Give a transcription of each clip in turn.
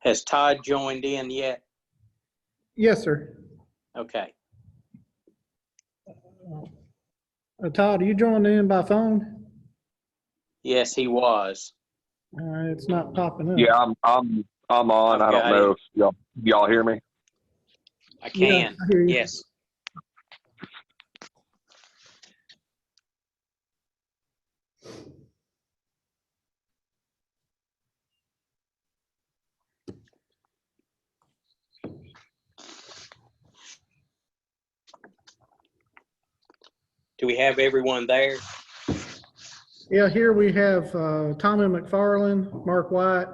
Has Todd joined in yet? Yes, sir. Okay. Todd, are you joining in by phone? Yes, he was. It's not popping up. Yeah, I'm on. I don't know if y'all hear me. I can. Yeah, I hear you. Yes. Do we have everyone there? Yeah, here we have Tommy McFarland, Mark White,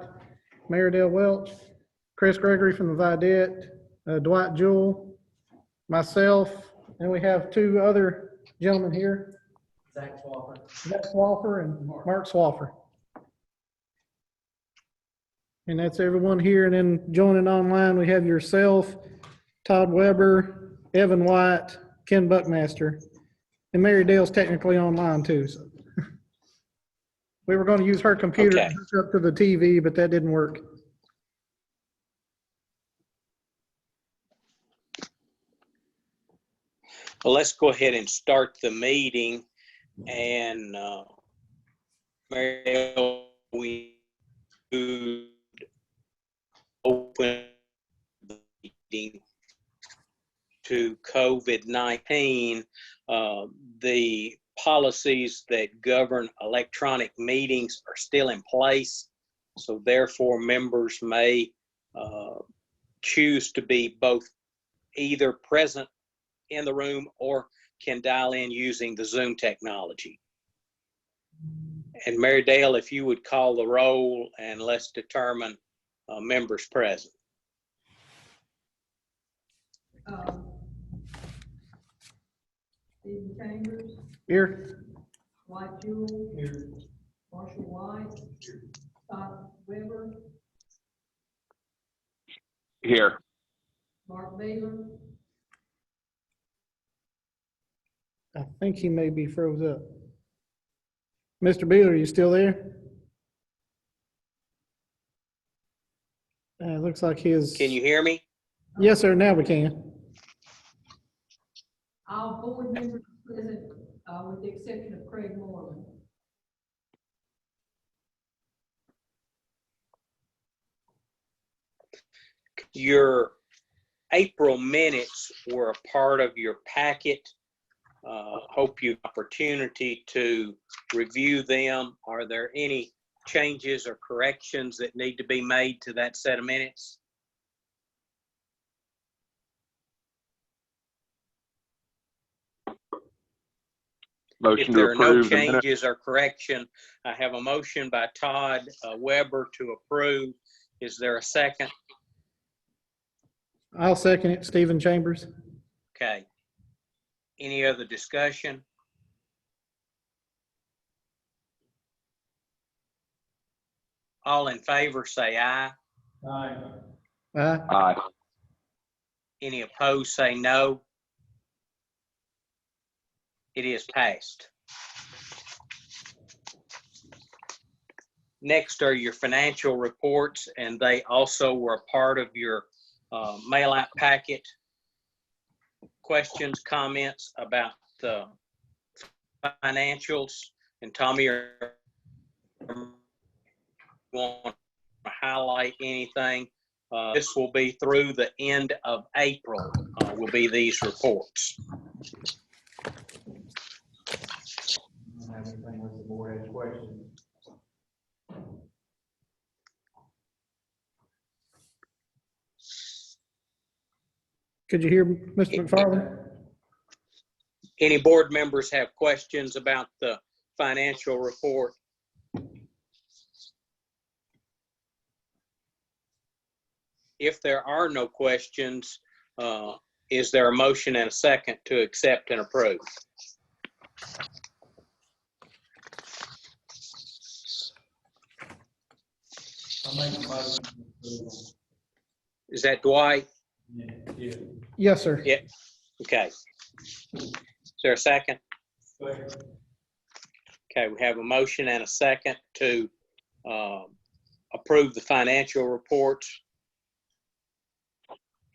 Mayor Dale Welch, Chris Gregory from the Vidette, Dwight Jewell, myself, and we have two other gentlemen here. Zach Swaffer and Mark Swaffer. And that's everyone here. And then joining online, we have yourself, Todd Weber, Evan White, Ken Buckmaster, and Mary Dale's technically online too. So we were going to use her computer to hook up to the TV, but that didn't work. Well, let's go ahead and start the meeting. And Mary, we would open the meeting to COVID-19. The policies that govern electronic meetings are still in place. So therefore, members may choose to be both either present in the room or can dial in using the Zoom technology. And Mary Dale, if you would call the roll and let's determine members present. Stephen Chambers. Here. White Jewell. Here. Marshall White. Here. Todd Weber. Here. Mark Baylor. I think he may be froze up. Mr. Beeler, are you still there? It looks like his. Can you hear me? Yes, sir. Now we can. All board members present, with the exception of Craig Moreland. Your April minutes were a part of your packet. Hope you have opportunity to review them. Are there any changes or corrections that need to be made to that set of minutes? Motion If there are no to approve the minutes. changes or correction, I have a motion by Todd Weber to approve. Is there a second? I'll second it. Stephen Chambers. Okay. Any other discussion? All in favor say aye. Aye. Aye. Any opposed say no. It is passed. Next are your financial reports, and they also were a part of your mail-out packet. Questions, comments about the financials? And Tommy, you want to highlight anything? This will be through the end of April, will be these reports. I don't have anything unless the board has questions. Could you hear Mr. McFarland? Any board members have questions about the financial report? If there are no questions, is there a motion and a second to accept and approve? I'll make a motion. Is that Dwight? Yeah. Yes, sir. Yeah. Okay. Is there a second? Okay, we have a motion and a second to approve the financial reports.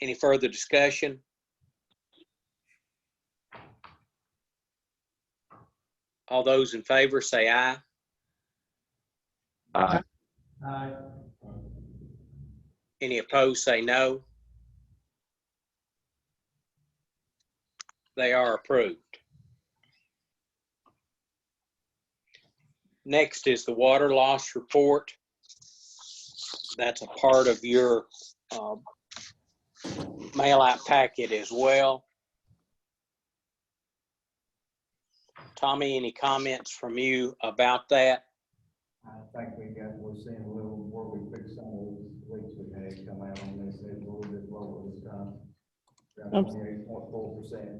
Any further discussion? All those in favor say aye. Aye. Aye. Any opposed say no. They are approved. Next is the water loss report. That's a part of your mail out packet as well. Tommy, any comments from you about that? I think we're seeing a little where we fixed some of these leaks we had come out on this, it's a little bit lower this time. Around 28.4%.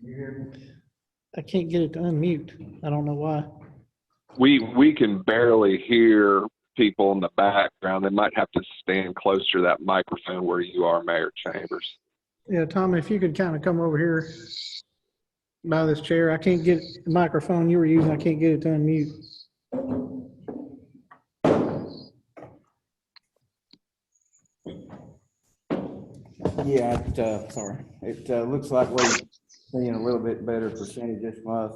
You hear me? I can't get it to unmute. I don't know why. We can barely hear people in the background. They might have to stand closer to that microphone where you are, Mayor Chambers. Yeah, Tommy, if you could kind of come over here by this chair. I can't get the microphone you were using. I can't get it to unmute. Yeah, sorry. It looks like we're seeing a little bit better percentage this month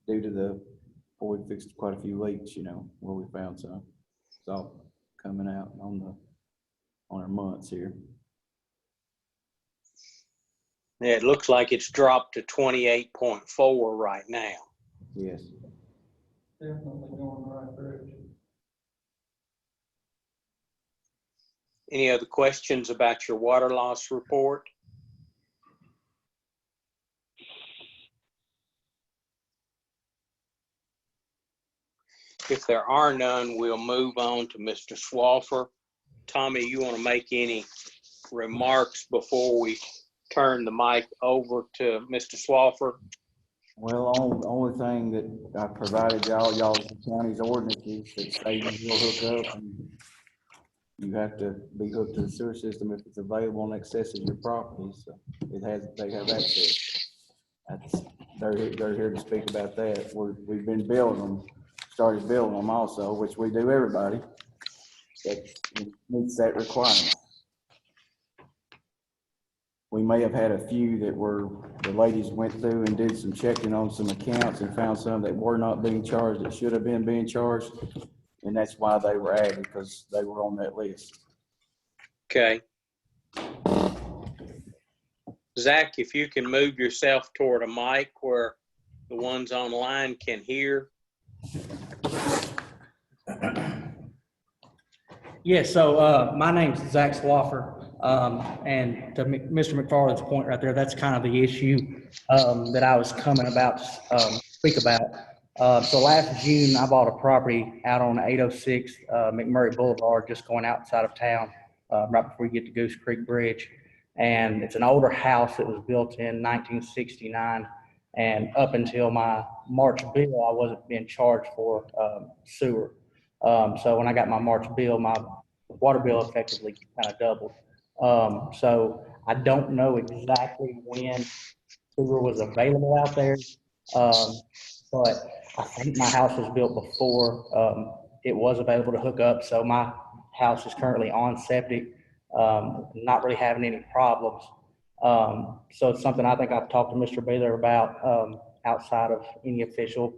due to we fixed quite a few leaks, where we found some. It's all coming out on our months here. Yeah, it looks like it's dropped to 28.4 right now. Yes. Definitely going the right direction. Any other questions about your water loss report? If there are none, we'll move on to Mr. Swaffer. Tommy, you want to make any remarks before we turn the mic over to Mr. Swaffer? Well, the only thing that I provided y'all the county's ordinances that say you will hook up and you have to be hooked to the sewer system if it's available in excess of your property. So they have access. They're here to speak about that. We've been building them, started building them also, which we do everybody that meets that requirement. We may have had a few that the ladies went through and did some checking on some accounts and found some that were not being charged that should have been being charged. And that's why they were added, because they were on that list. Okay. Zach, if you can move yourself toward a mic where the ones online can hear. Yes, so my name's Zach Swaffer, and to Mr. McFarland's point right there, that's kind of the issue that I was coming about to speak about. So last June, I bought a property out on 806 McMurray Boulevard, just going outside of town, right before you get to Goose Creek Bridge. And it's an older house that was built in 1969. And up until my March bill, I wasn't being charged for sewer. So when I got my March bill, my water bill effectively kind of doubled. So I don't know exactly when sewer was available out there, but I think my house was built before it was available to hook up. So my house is currently on septic, not really having any problems. So it's something I think I've talked to Mr. Baylor about outside of any official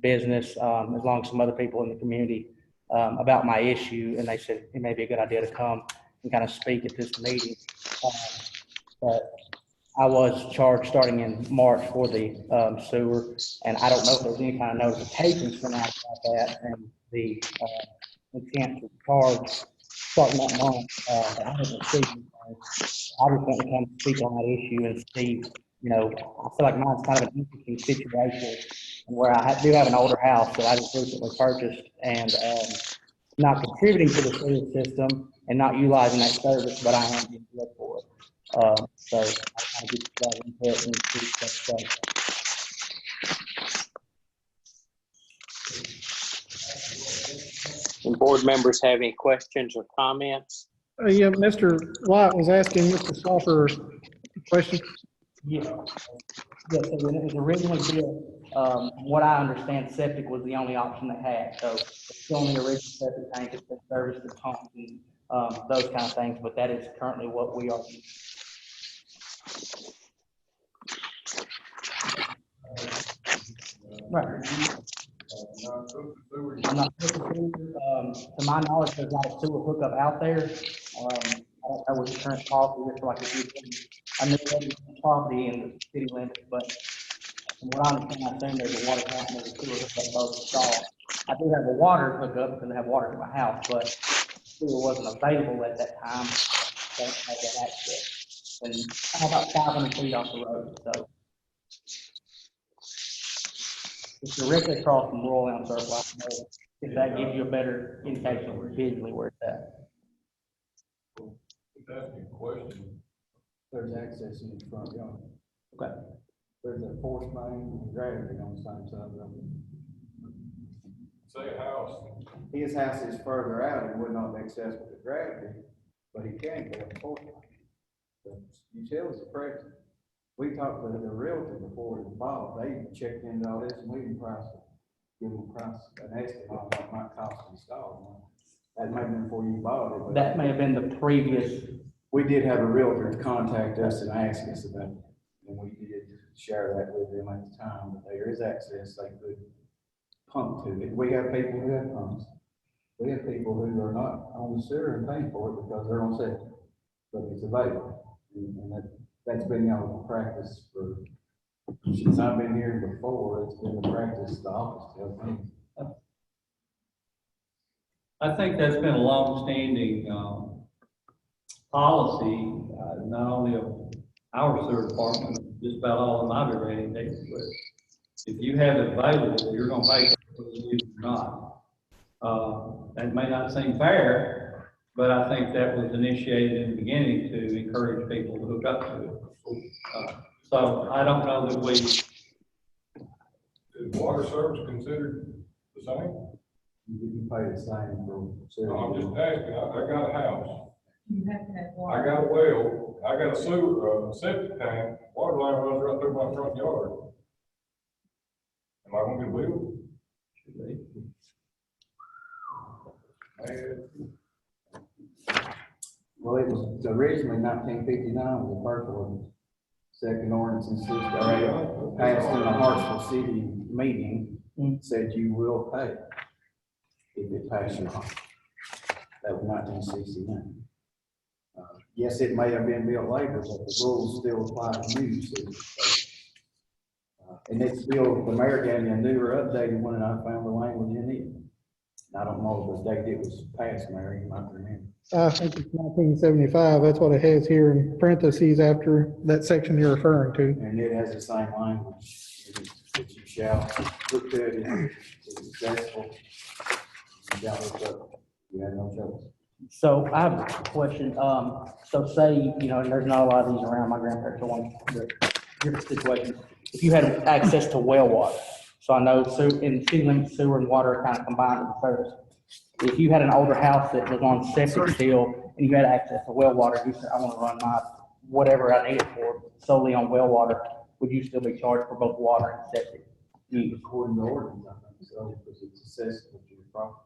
business, as long as some other people in the community about my issue, and they said it may be a good idea to come and kind of speak at this meeting. But I was charged starting in March for the sewer, and I don't know if there's any kind of notifications from out about that, and the intent to charge starting that month. I haven't seen anything. I just want to come speak on that issue and see, I feel like mine's kind of an interesting situation, and where I do have an older house that I just recently purchased, and not contributing to the sewer system and not utilizing that service, but I am being billed for it. So I kind of get you guys input and see what's up. And board members have any questions or comments? Yeah, Mr. White was asking Mr. Swaffer a question. Yeah. Yeah, so when it was originally built, what I understand, septic was the only option they had. So it's still in the original septic tank, it's been serviced to pumps and those kind of things, but that is currently what we are. Right. I'm not, to my knowledge, there's not a sewer hookup out there. I don't know what the current policy is, like if you, I know there's property in the city limits, but from what I understand, I assume there's a water tap and there's a sewer hookup both installed. I do have a water hookup because I have water in my house, but sewer wasn't available at that time. Don't have that access. And I'm about 500 feet off the road, so. It's directly across from Royal Elm Circle, I know, if that gives you a better indication of visually where it's at. Asking a question. There's access in the front yard. Okay. There's a force main and gravity on the same side of the Say a house. His house is further out and would not be accessible to gravity, but he can go a force main. The utilities are present. We talked to the realtor before it was bought. They checked into all this and we didn't give them a price, an estimate on what it might cost to install. That may have been before you bought it, but That may have been the previous. we did have a realtor contact us and ask us about it. And we did share that with them at the time, but there is access, they could pump to it. We have people who have pumps. We have people who are not on the sewer and paying for it because they're on septic, but it's available. And that's been y'all's practice for, since I've been here before, it's been the practice, the office tells me. I think that's been a long-standing policy, not only of our sewer department, just about all of them I've ever had, but if you have it available, you're gonna pay for it, if you're not. That may not seem fair, but I think that was initiated in the beginning to encourage people to hook up to it. So I don't know that we. Is water service considered the same? You can pay the same for sewer. I'm just asking, I got a house, You have to have I water. got a well, I got a sewer, septic tank, water line runs right through my front yard. Am I gonna get billed? Well, it was originally 1959 was the first ordinance. Second ordinance in 68 passed in the Hartsville City meeting, said you will pay if it passes your home. That was 1969. Yes, it may have been built later, but the rules still apply to you. And it's still, the mayor gave me a newer updated one and I found the language in it. I don't know the date it was passed, Mayor, you might remember. I think it's 1975. That's what it has here in parentheses after that section you're referring to. And it has the same language, that you shall look to it if it's successful. You shall look up, you have no choice. So I have a question. So say, you know, and there's not a lot of these around, my grandparents are one, but your situation, if you had access to well water, so I know in city limits, sewer and water are kind of combined in the service. If you had an older house that was on septic still and you had access to well water, you said, I want to run my whatever I need it for solely on well water, would you still be charged for both water and septic use? According to ordinance, I think so, because it's accessible to your property.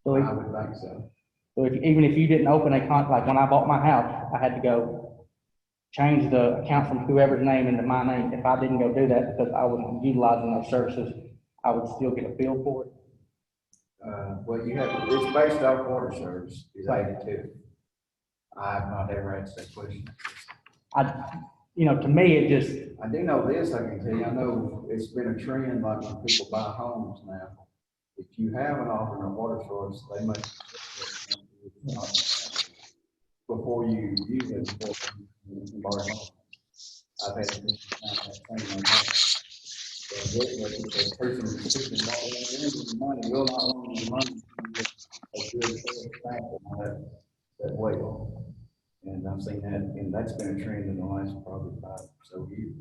So I would think so. So even if you didn't open a like when I bought my house, I had to go change the account from whoever's name into my name. If I didn't go do that because I wasn't utilizing those services, I would still get a bill for it. Well, you have, it's based off water service, is 82. I have not ever asked that question. You know, to me, it just, I do know this, I can tell you, I know it's been a trend, like when people buy homes now. If you have an alternate water source, they must before you use it. I've had the person who's money will not loan you money. That well. And I've seen that, and that's been a trend in the last probably 5 or so years.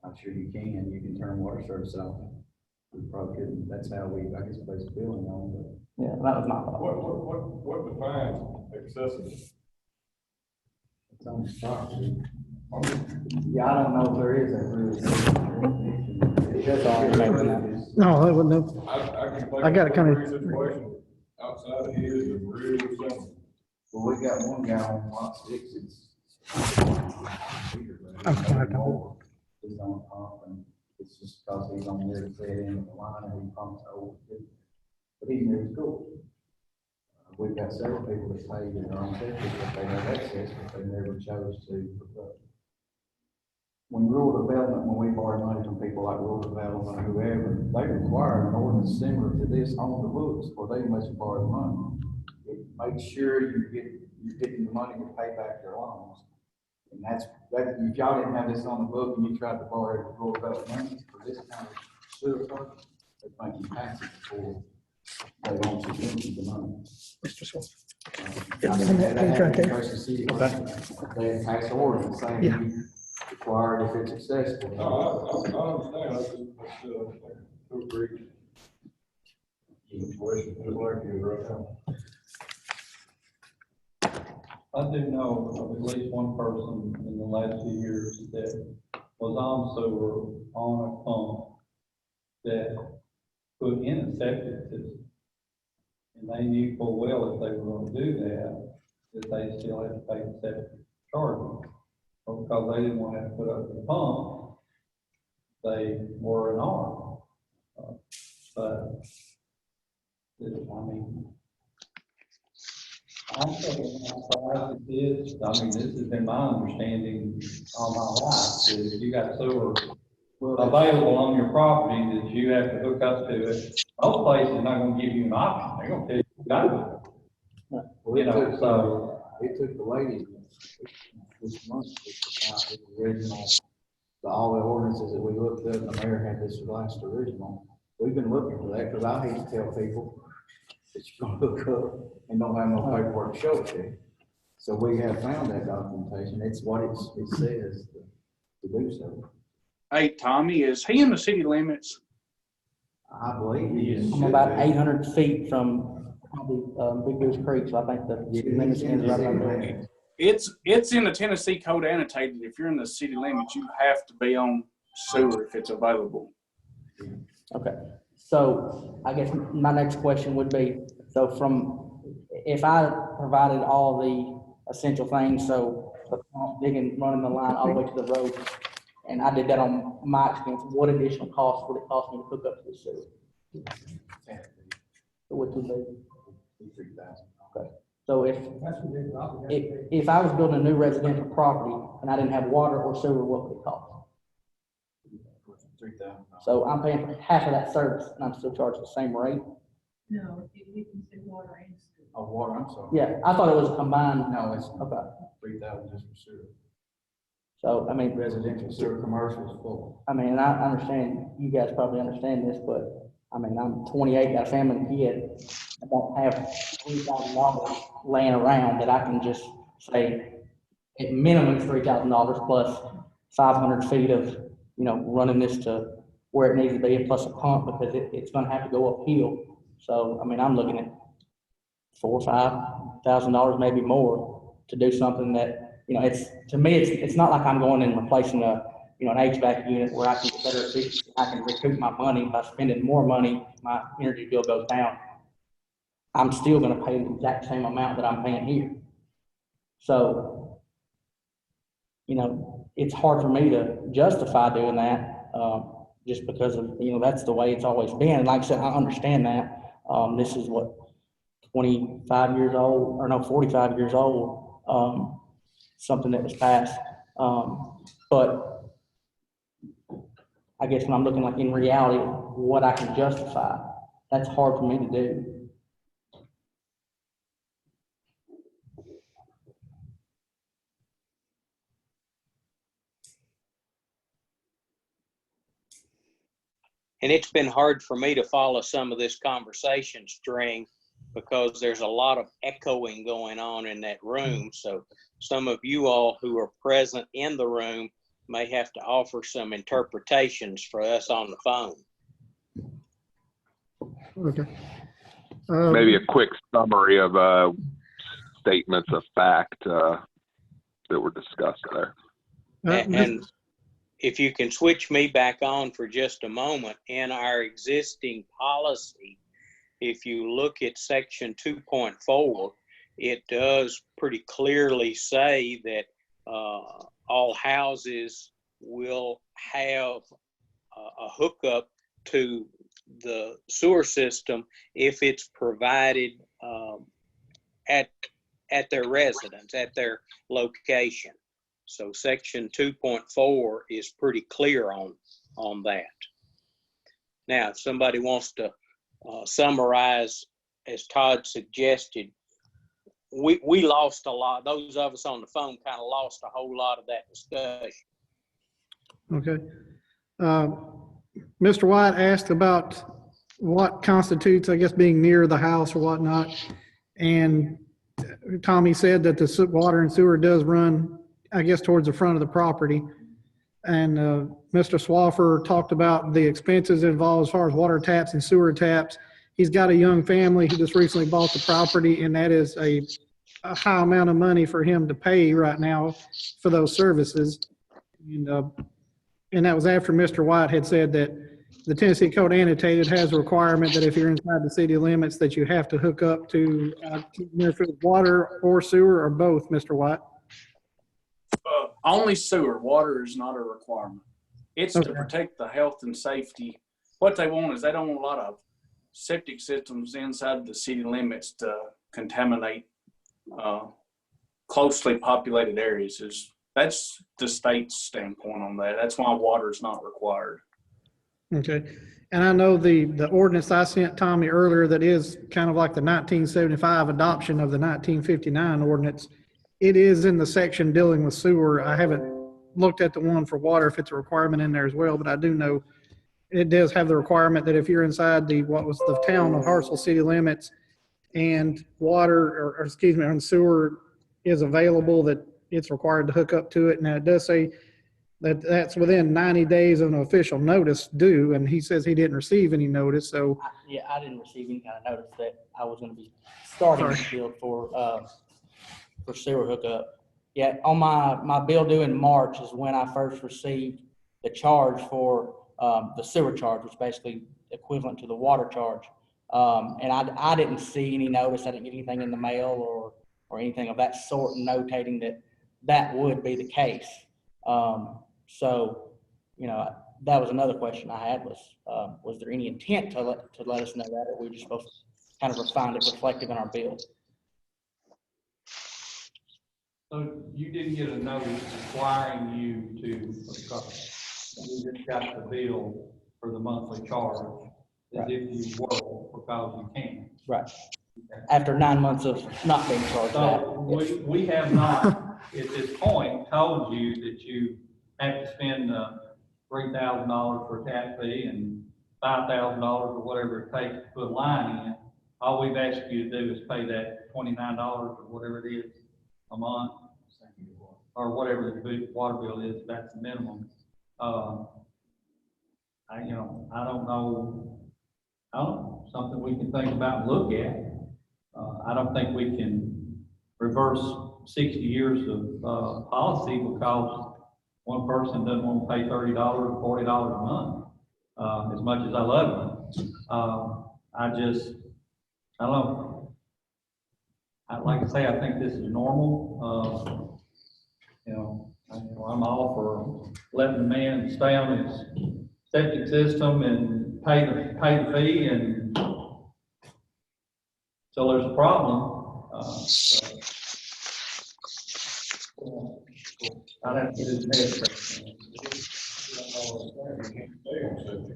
I'm sure you can turn water service off. We probably couldn't, that's how I guess, base billing on, but. yeah, that was my thought. What defines excessive? It's on the property. Yeah, I don't know if there is a really. It doesn't. No, that wouldn't have. I can think I got it of kinda- a situation. outside of his is real simple. Well, we got one guy on lot 6, it's. I'm sorry. He's on top, and it's just because he's on there to fit in with the line, and he pumps over. But he's near the school. We've got several people that say that are on septic, that they have access, but they never chose to hook up. When rural development, when we borrow money from people like rural development or whoever, they require an ordinance similar to this on the books, or they must borrow the money. It makes sure you're getting the money to pay back your loans. And that's, if y'all didn't have this on the book and you tried to borrow rural development money for this kind of sewer project, they'd make you pass it before they want you to use the money. Mr. Swan. I mean, that happened in Tracy City. They pass ordinance saying Yeah. you required if it's accessible. No, I understand, I agree. The question is like you right now. I do know of at least one person in the last few years that was on sewer on a pump that put in a septic system. And they knew full well if they were gonna do that they still had to pay the septic charge. But because they didn't want to have to put up the pump, they were an arm. But, I mean, I'm thinking, this, I mean, this has been my understanding all my life, is you got sewer available on your property that you have to hook up to it. Most places are not gonna give you an option, they're gonna tell you got to do it. Well, You know, so, it took the lady this month to find the original, all the ordinances that we looked up, and the mayor had this last original. We've been looking for that, because I hate to tell people that you're gonna hook up and don't have no paperwork to show it to you. So we have found that documentation, it's what it says to do so. Hey, Tommy, is he in the city limits? I believe he is. I'm about 800 feet from probably Big Goose Creek, so I think the city limits ends right about there. It's in the Tennessee Code annotated. If you're in the city limits, you have to be on sewer if it's available. Okay, so I guess my next question would be, so if I provided all the essential things, so the pump, digging, running the line all the way to the road, and I did that on my expense, what additional cost would it cost me to hook up to the sewer? Which would be? 3,000. Okay, so if I was building a new residential property and I didn't have water or sewer, what would it cost? 3,000. So I'm paying for half of that service and I'm still charged the same rate? No, you can say water and sewer. Oh, water, I'm sorry. Yeah, I thought it was combined. No, it's Okay, 3,000 just for sewer. so I mean, Residential sewer, commercial is full. I mean, and I understand, you guys probably understand this, but I mean, I'm 28, got a family and kid. I don't have $3,000 laying around that I can just say, at minimum $3,000 plus 500 feet of, you know, running this to where it needs to be, and plus a pump, because it's gonna have to go uphill. So, I mean, I'm looking at $4,000 or $5,000, maybe more, to do something that, you know, to me, it's not like I'm going and replacing an HVAC unit where I can get better efficiency. I can recoup my money by spending more money. My energy bill goes down. I'm still going to pay the exact same amount that I'm paying here. So, you know, it's hard for me to justify doing that just because of, you know, that's the way it's always been. And like I said, I understand that. This is what, 25 years old, or no, 45 years old, something that was passed. But I guess when I'm looking like in reality, what I can justify, that's hard for me to do. And it's been hard for me to follow some of this conversation string because there's a lot of echoing going on in that room. So some of you all who are present in the room may have to offer some interpretations for us on the phone. Okay. Maybe a quick summary of statements of fact that were discussed there. And if you can switch me back on for just a moment, in our existing policy, if you look at section 2.4, it does pretty clearly say that all houses will have a hookup to the sewer system if it's provided at their residence, at their location. So section 2.4 is pretty clear on that. Now, if somebody wants to summarize, as Todd suggested, we lost a lot. Those of us on the phone kind of lost a whole lot of that discussion. Okay. Mr. White asked about what constitutes, I guess, being near the house or whatnot. And Tommy said that the water and sewer does run, I guess, towards the front of the property. And Mr. Swaffer talked about the expenses involved as far as water taps and sewer taps. He's got a young family. He just recently bought the property, and that is a high amount of money for him to pay right now for those services. And that was after Mr. White had said that the Tennessee Code Annotated has a requirement that if you're inside the city limits that you have to hook up to water or sewer or both, Mr. White. Only sewer. Water is not a requirement. It's to protect the health and safety. What they want is they don't want a lot of septic systems inside the city limits to contaminate closely populated areas. That's the state's standpoint on that. That's why water is not required. Okay. And I know the ordinance I sent Tommy earlier that is kind of like the 1975 adoption of the 1959 ordinance. It is in the section dealing with sewer. I haven't looked at the one for water if it's a requirement in there as well, but I do know it does have the requirement that if you're inside the town of Hartselle city limits and water or excuse me, and sewer is available, that it's required to hook up to it. Now it does say that that's within 90 days of an official notice due, and he says he didn't receive any notice. So I didn't receive any kind of notice that I was going to be starting the field for sewer hookup. Yeah, on my bill due in March is when I first received the charge for the sewer charge, which is basically equivalent to the water charge. And I didn't see any notice. I didn't get anything in the mail or anything of that sort notating that would be the case. So, that was another question I had was there any intent to let us know that, or were we just supposed to kind of find it reflective in our bill? So you didn't get a notice requiring you to hook. You just got the bill for the monthly charge, as if you were, because you can. Right. After 9 months of not being charged So that. we have not, at this point, told you that you have to spend $3,000 for a tap fee and $5,000 or whatever it takes to put a line in. All we've asked you to do is pay that $29 or whatever it is a month, or whatever the water bill is. That's the minimum. I don't know, something we can think about and look at. I don't think we can reverse 60 years of policy because one person doesn't want to pay $30 or $40 a month. As much as I love them, I don't know. Like I say, I think this is normal. I'm all for letting the man stay on his septic system and pay the fee, and so there's a problem. I'd have to do this.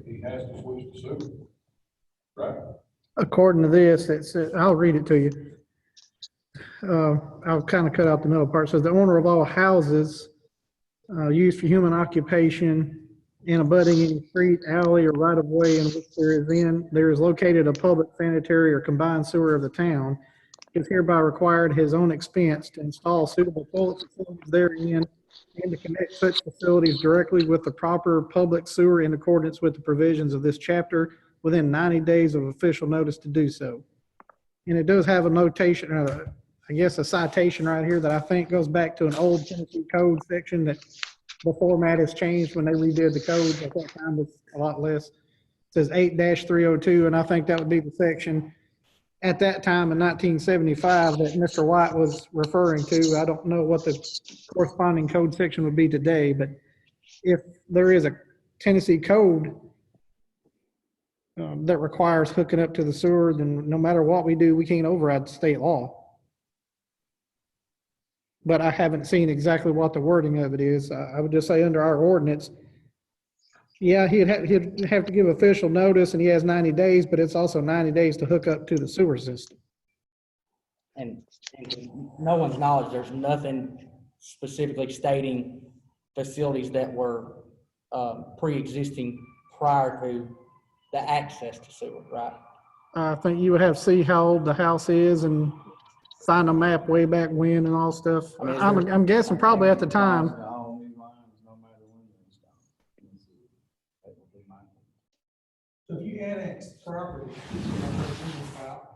He has to switch to sewer, right? according to this, I'll read it to you. I'll kind of cut out the middle part. It says the owner of all houses used for human occupation in abutting any street, alley, or right of way in which there is located a public sanitary or combined sewer of the town is hereby required at his own expense to install suitable toilet facilities therein and to connect such facilities directly with the proper public sewer in accordance with the provisions of this chapter within 90 days of official notice to do so. And it does have a notation, I guess a citation right here that I think goes back to an old Tennessee code section that the format has changed when they redid the code. At that time, it's a lot less. It says 8-302, and I think that would be the section at that time in 1975 that Mr. White was referring to. I don't know what the corresponding code section would be today, but if there is a Tennessee code that requires hooking up to the sewer, then no matter what we do, we can't override state law. But I haven't seen exactly what the wording of it is. I would just say under our ordinance, yeah, he'd have to give official notice, and he has 90 days, but it's also 90 days to hook up to the sewer system. And to no one's knowledge, there's nothing specifically stating facilities that were pre-existing prior to the access to sewer, right? I think you would have to see how old the house is and find a map way back when and all stuff. I mean, I'm guessing probably at the time. All new lines, no matter when they're installed. That would be my So if you annex property, about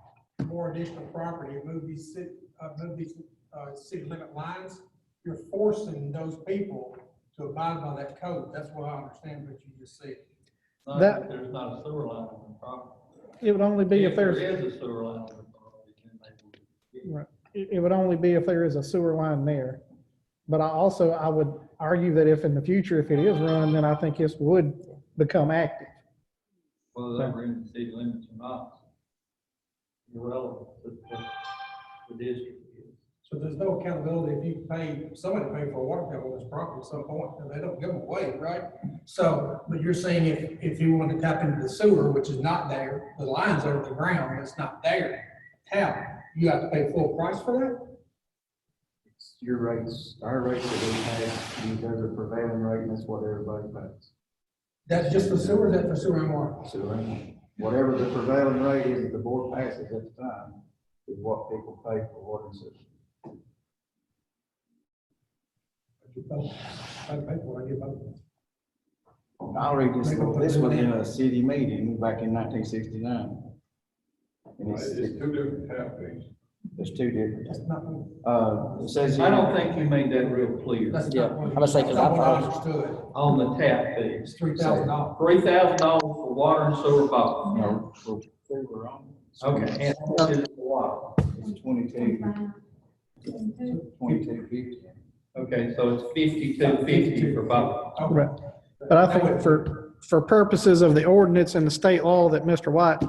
more additional property, move these city limit lines, you're forcing those people to abide by that code. That's what I understand what you just said. That- There's not a sewer line on the property. It would only be if There there's, is a sewer line on the property, then they would. right. It would only be if there is a sewer line there. But I would argue that if in the future, if it is run, then I think this would become active. Whether they were in the city limits or not, irrelevant to the district. So there's no accountability if you somebody pay for a water bill on this property at some point, and they don't give them away, right? So, but you're saying if you want to tap into the sewer, which is not there, the line's under the ground, it's not there, how? You have to pay full price for that? It's your rates, our rates that we have, you guys are prevailing rate, and that's what everybody pays. That's just for sewer, or is that for sewer and water? So, whatever the prevailing rate is that the board passes at the time, is what people pay for water and sewer. I pay for it, I get both. I'll read this was in a city meeting back in 1969. And It's two different tap fees. there's two different. That's not, It says I here, don't think you made that real clear that's Yeah, not what. I'm gonna say, 'cause that's I not what I thought- understood. on the tap fees. It's $3,000. $3,000 for water and sewer both. no, for sewer only. Okay, and how much is it for water? It's 22.50. Okay, so it's 52.50 for both. Right. But I think for purposes of the ordinance and the state law that Mr. White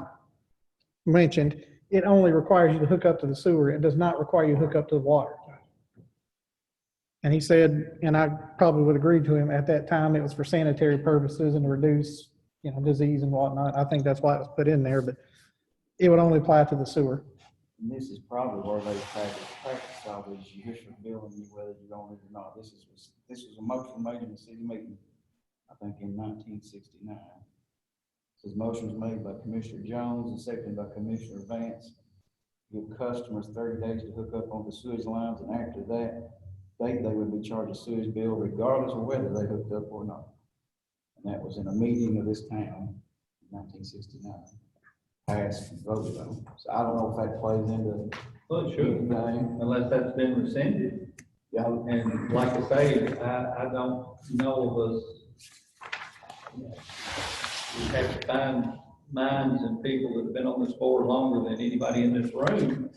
mentioned, it only requires you to hook up to the sewer. It does not require you to hook up to the water. And he said, and I probably would agree to him, at that time, it was for sanitary purposes and to reduce, disease and whatnot. I think that's why it was put in there, but it would only apply to the sewer. And this is probably where they practice all these years for billing you whether you're on it or not. This was a motion made in the city meeting, I think in 1969. This motion was made by Commissioner Jones and seconded by Commissioner Vance. Give customers 30 days to hook up on the sewage lines, and after that date, they would be charged a sewage bill regardless of whether they hooked up or not. And that was in a meeting of this town in 1969. Passed and voted on. So I don't know if that plays into Well, it should, anything. unless that's been rescinded. Yeah, And like I say, I don't know of us. We have to find minds and people that have been on this board longer than anybody in this room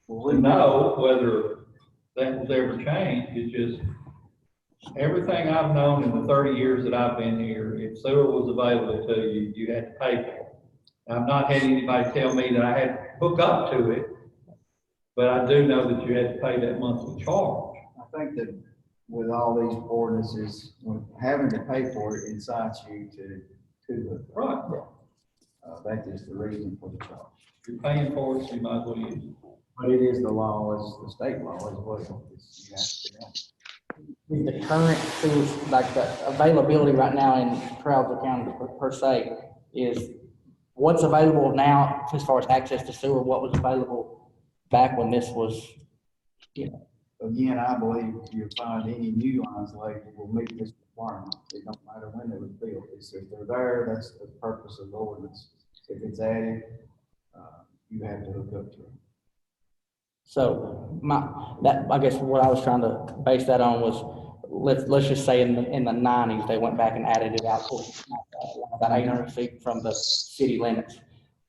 to know whether that was ever changed. It's just, everything I've known in the 30 years that I've been here, if sewer was available to you, you had to pay for it. I've not had anybody tell me that I had to hook up to it, but I do know that you had to pay that monthly charge. I think that with all these ordinances, when having to pay for it incites you to the. Right. That is the reason for the charge. You're paying for it, so you might as well use it. But it is the law, it's the state law as well. It's, you have to be on. The current sewer, like the availability right now in Trowbridge County per se is what's available now as far as access to sewer, what was available back when this was, Again, I believe you'll find any new lines laid will meet this requirement. It don't matter when they was built. It's if they're there, that's the purpose of the ordinance. If it's added, you have to hook up to it. So I guess what I was trying to base that on was, let's just say in the 90s, they went back and added it out to about 800 feet from the city limits.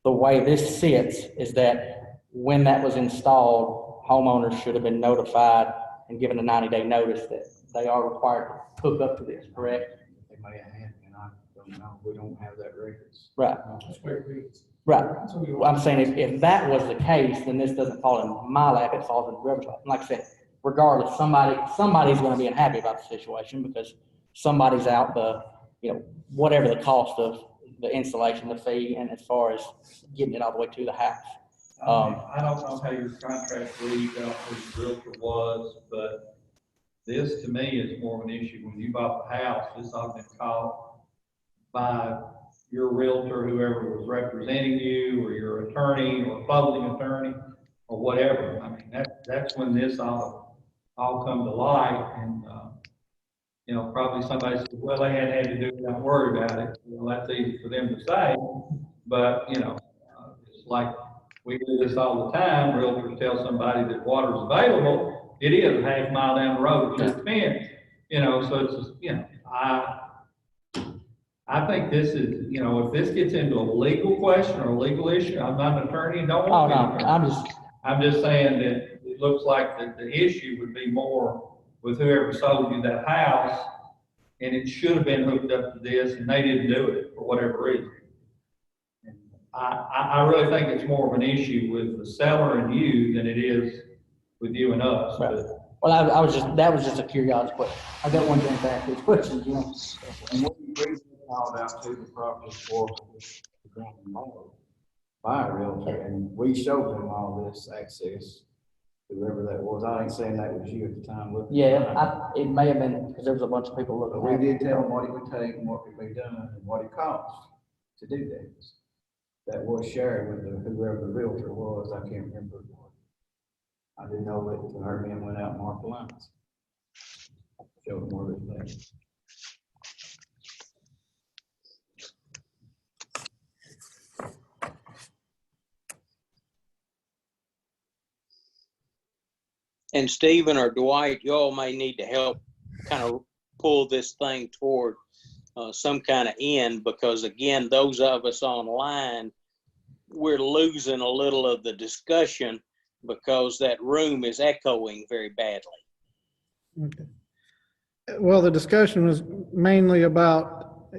the way this sits is that when that was installed, homeowners should have been notified and given a 90-day notice that they are required to hook up to this, correct? They may have had, and I don't know, we don't have that records. Right, That's where it reads. right. Well, I'm saying if that was the case, then this doesn't fall in my lap, it falls in whoever's lap. Like I said, regardless, somebody's gonna be unhappy about the situation because somebody's out whatever the cost of the installation, the fee, and as far as getting it all the way to the house. I don't know how your contract reads, I don't know who the realtor was, but this to me is more of an issue. When you bought the house, this ought to be called by your realtor, whoever was representing you, or your attorney, or closing attorney, or whatever. I mean, that's when this all come to light, and, probably somebody says, well, they had to do it, don't worry about it. Well, that's easy for them to say, but, it's like, we do this all the time. Realtors tell somebody that water's available. It is a half mile down the road, just a fence, so it's just, I think this is, if this gets into a legal question or a legal issue, I'm not an attorney, don't want to be an attorney. I'm just saying that it looks like that the issue would be more with whoever sold you that house, and it should have been hooked up to this, and they didn't do it for whatever reason. I really think it's more of an issue with the seller and you than it is with you and us. Right. But Well, that was just a curiosity question. I got one to ask these questions, And we called out to the property for the ground model by a realtor, and we showed them all this access, whoever that was. I ain't saying that was you at the time. It may have been, because there was a bunch of people looking. But we did tell them what it would take and what could be done and what it cost to do that. That was shared with whoever the realtor was. I can't remember who it was. I didn't know that her men went out and marked the lines. Showed them where it was. And Stephen or Dwight, y'all may need to help kind of pull this thing toward some kind of end, because again, those of us online, we're losing a little of the discussion because that room is echoing very badly. Okay. Well, the discussion was mainly about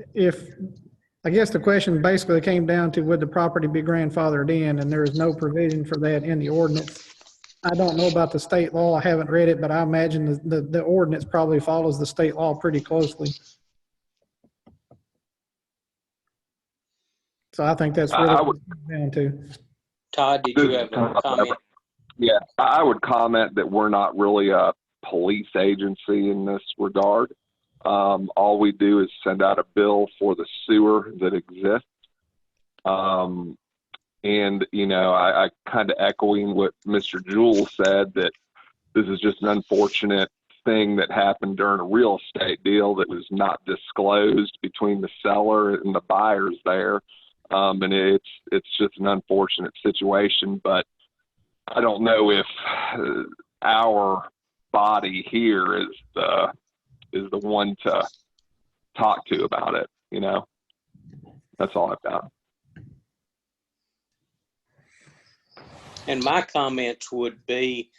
I guess the question basically came down to, would the property be grandfathered in? And there is no provision for that in the ordinance. I don't know about the state law. I haven't read it, but I imagine the ordinance probably follows the state law pretty closely. So I think that's really what it comes down to. Todd, did you have a comment? Yeah, I would comment that we're not really a police agency in this regard. All we do is send out a bill for the sewer that exists. And, I kind of echoing what Mr. Jewell said, that this is just an unfortunate thing that happened during a real estate deal that was not disclosed between the seller and the buyers there. And it's just an unfortunate situation, but I don't know if our body here is the one to talk to about it. That's all I've got. And my comments would be,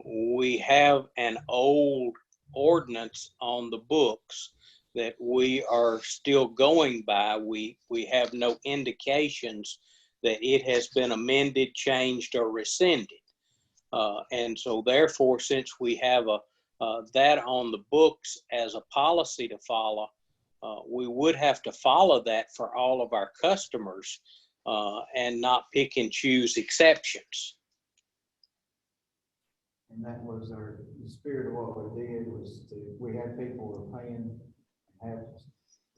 we have an old ordinance on the books that we are still going by. We have no indications that it has been amended, changed, or rescinded. And so therefore, since we have that on the books as a policy to follow, we would have to follow that for all of our customers and not pick and choose exceptions. And that was the spirit of what we did, was we had people who were paying, have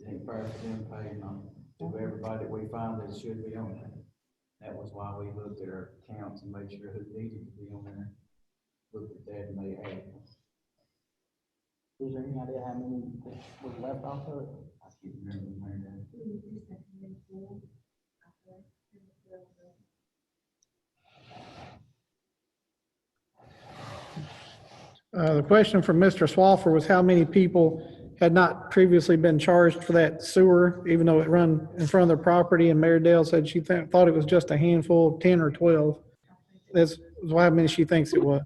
any fair for them paying to everybody that we found that should be on there. That was why we looked at our accounts and made sure who needed to be on there. Looked at that and they had. Is there any idea how many was left off of it? I can't remember. The question from Mr. Swaffer was how many people had not previously been charged for that sewer, even though it run in front of their property, and Mary Dale said she thought it was just a handful, 10 or 12. That's how many she thinks it was.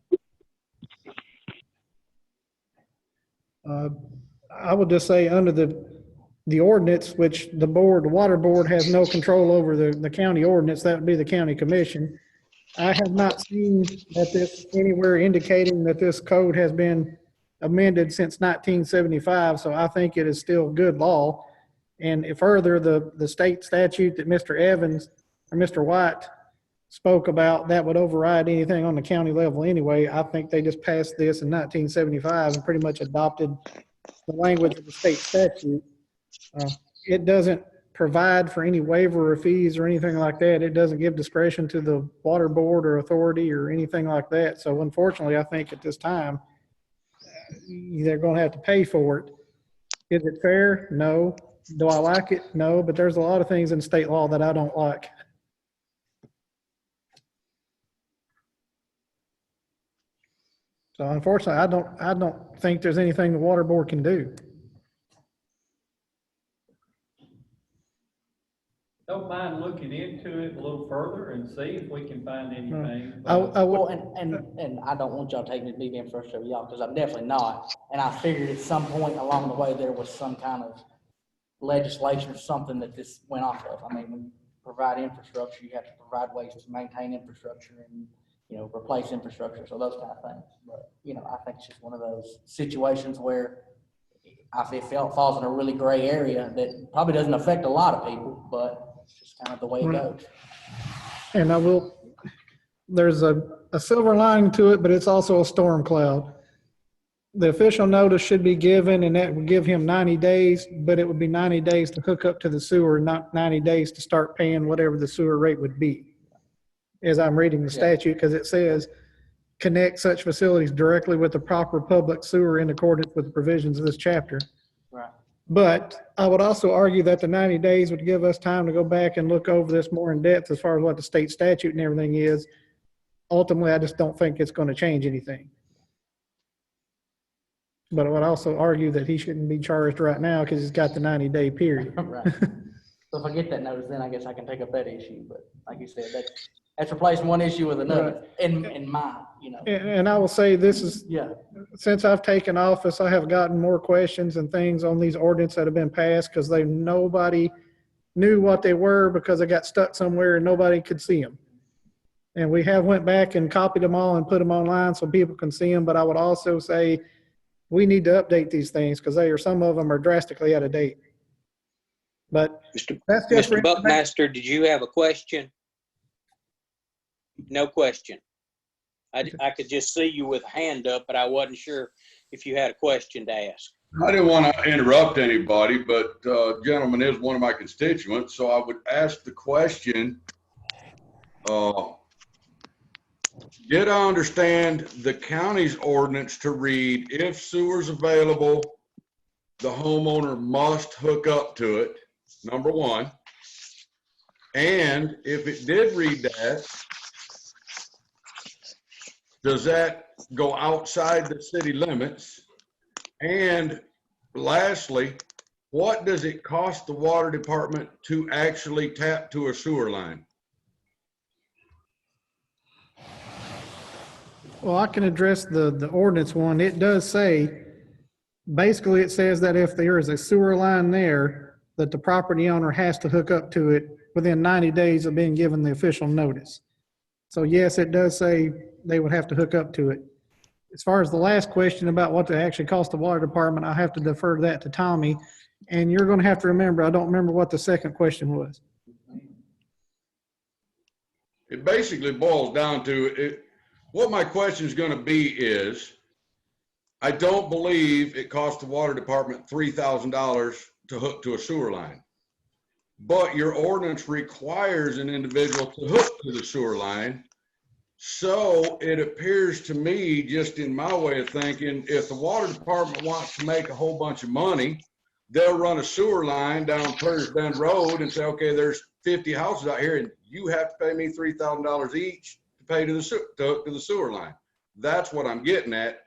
I would just say under the ordinance, which the water board has no control over the county ordinance, that would be the county commission. I have not seen that this anywhere indicating that this code has been amended since 1975, so I think it is still good law. And further, the state statute that Mr. Evans or Mr. White spoke about, that would override anything on the county level anyway. I think they just passed this in 1975 and pretty much adopted the language of the state statute. It doesn't provide for any waiver of fees or anything like that. It doesn't give discretion to the water board or authority or anything like that. So unfortunately, I think at this time, they're going to have to pay for it. Is it fair? No. Do I like it? No. But there's a lot of things in state law that I don't like. So unfortunately, I don't think there's anything the water board can do. Don't mind looking into it a little further and see if we can find anything. Well, and I don't want y'all taking me being frustrated with y'all, because I'm definitely not. And I figured at some point along the way, there was some kind of legislation or something that this went off of. I mean, when you provide infrastructure, you have to provide ways to maintain infrastructure and, you know, replace infrastructure. So those kind of things. But, you know, I think it's just one of those situations where I feel it falls in a really gray area that probably doesn't affect a lot of people, but it's just kind of the way it goes. And there's a silver lining to it, but it's also a storm cloud. The official notice should be given, and that would give him 90 days, but it would be 90 days to hook up to the sewer, not 90 days to start paying whatever the sewer rate would be. As I'm reading the statute, because it says connect such facilities directly with the proper public sewer in accordance with the provisions of this chapter. Right. But I would also argue that the 90 days would give us time to go back and look over this more in depth as far as what the state statute and everything is. Ultimately, I just don't think it's going to change anything. But I would also argue that he shouldn't be charged right now because he's got the 90-day period. Right. So if I get that notice, then I guess I can take up that issue. But like you said, that's replacing one issue with another in my, you know. And I will say this is, since I've taken office, I have gotten more questions and things on these ordinances that have been passed because nobody knew what they were because they got stuck somewhere and nobody could see them. And we have went back and copied them all and put them online so people can see them. But I would also say we need to update these things because some of them are drastically out of date. But Mr. Buckmaster, did you have a question? No question. I could just see you with a hand up, but I wasn't sure if you had a question to ask. I didn't want to interrupt anybody, but gentleman is one of my constituents, so I would ask the question, did I understand the county's ordinance to read, if sewer's available, the homeowner must hook up to it, number one. And if it did read that, does that go outside the city limits? And lastly, what does it cost the water department to actually tap to a sewer line? Well, I can address the ordinance one. It does say, basically it says that if there is a sewer line there, that the property owner has to hook up to it within 90 days of being given the official notice. So yes, it does say they would have to hook up to it. As far as the last question about what it actually cost the water department, I have to defer that to Tommy. And you're going to have to remember, I don't remember what the second question was. It basically boils down to it. What my question is going to be is, I don't believe it cost the water department $3,000 to hook to a sewer line. But your ordinance requires an individual to hook to the sewer line. So it appears to me, just in my way of thinking, if the water department wants to make a whole bunch of money, they'll run a sewer line down Curtis Bend Road and say, okay, there's 50 houses out here and you have to pay me $3,000 each to pay to the sewer line. That's what I'm getting at.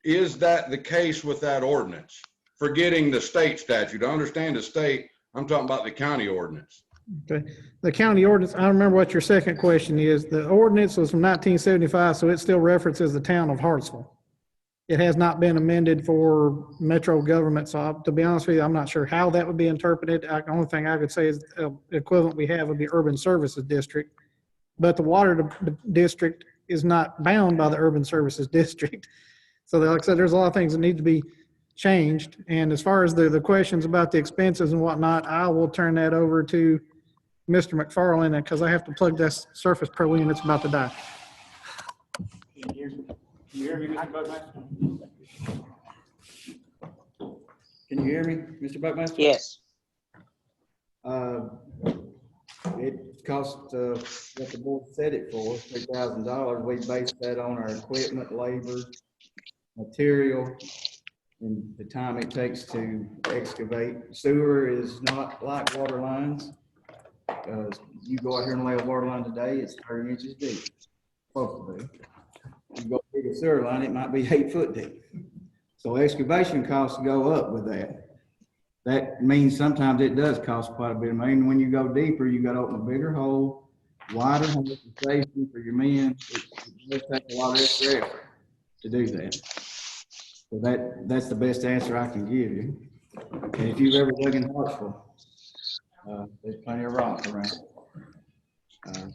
Is that the case with that ordinance? forgetting the state statute. I understand the state. I'm talking about the county ordinance. Okay, the county ordinance, I remember what your second question is. The ordinance was from 1975, so it still references the town of Hartsville. It has not been amended for metro government, so to be honest with you, I'm not sure how that would be interpreted. The only thing I could say is the equivalent we have would be urban services district. But the water district is not bound by the urban services district. So like I said, there's a lot of things that need to be changed. And as far as the questions about the expenses and whatnot, I will turn that over to Mr. McFarland, because I have to plug this Surface Pro in. It's about to die. Can you hear me, Mr. Buckmaster? Can you hear me, Mr. Buckmaster? Yes. It cost, what the board set it for, $3,000. We based that on our equipment, labor, material, and the time it takes to excavate. Sewer is not like water lines. You go out here and lay a water line today, it's 30 inches deep. Supposed to be. You go dig a sewer line, it might be 8 foot deep. So excavation costs go up with that. That means sometimes it does cost quite a bit of money. And when you go deeper, you got to open a bigger hole, wider hole for safety for your men. It does take a lot of extra effort to do that. So that's the best answer I can give you. And if you've ever dug in Hartsville, there's plenty of rock around.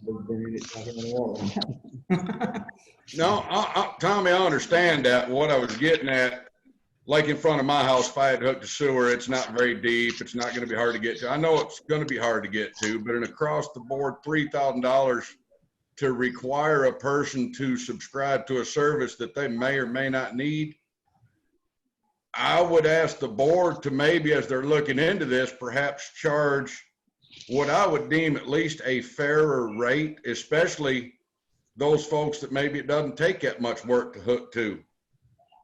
We've been in it talking in the water. No, Tommy, I understand that. What I was getting at, like in front of my house, if I had hooked to sewer, it's not very deep. It's not going to be hard to get to. I know it's going to be hard to get to, but an across the board $3,000 to require a person to subscribe to a service that they may or may not need, I would ask the board to maybe, as they're looking into this, perhaps charge what I would deem at least a fairer rate, especially those folks that maybe it doesn't take that much work to hook to.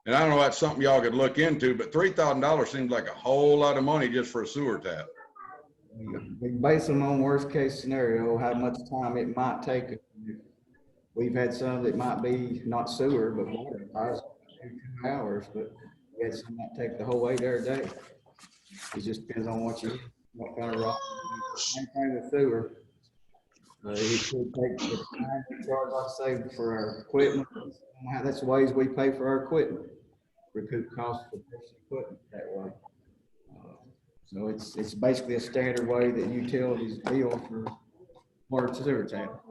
And I don't know, that's something y'all could look into, but $3,000 seems like a whole lot of money just for a sewer tap. We base them on worst case scenario, how much time it might take. We've had some that might be not sewer, but water, 2 hours, but we had some that take the whole 8 hour day. It just depends on what kind of rock. Same thing with sewer. It could take the time to charge, like I say, for our equipment. That's the ways we pay for our equipment. Recoup costs for equipment that way. So it's basically a standard way that utilities deal for water sewer tap.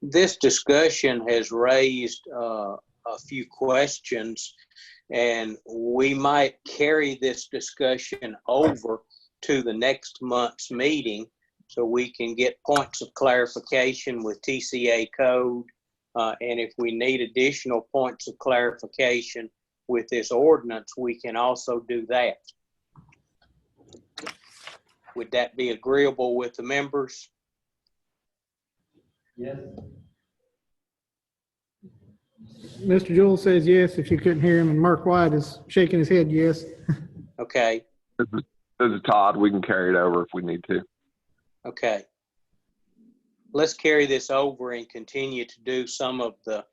This discussion has raised a few questions, and we might carry this discussion over to the next month's meeting so we can get points of clarification with TCA code. And if we need additional points of clarification with this ordinance, we can also do that. Would that be agreeable with the members? Yes. Mr. Jewell says yes, if you couldn't hear him, and Mark White is shaking his head yes. Okay. This is Todd. We can carry it over if we need to. Okay. Let's carry this over and continue to do some of the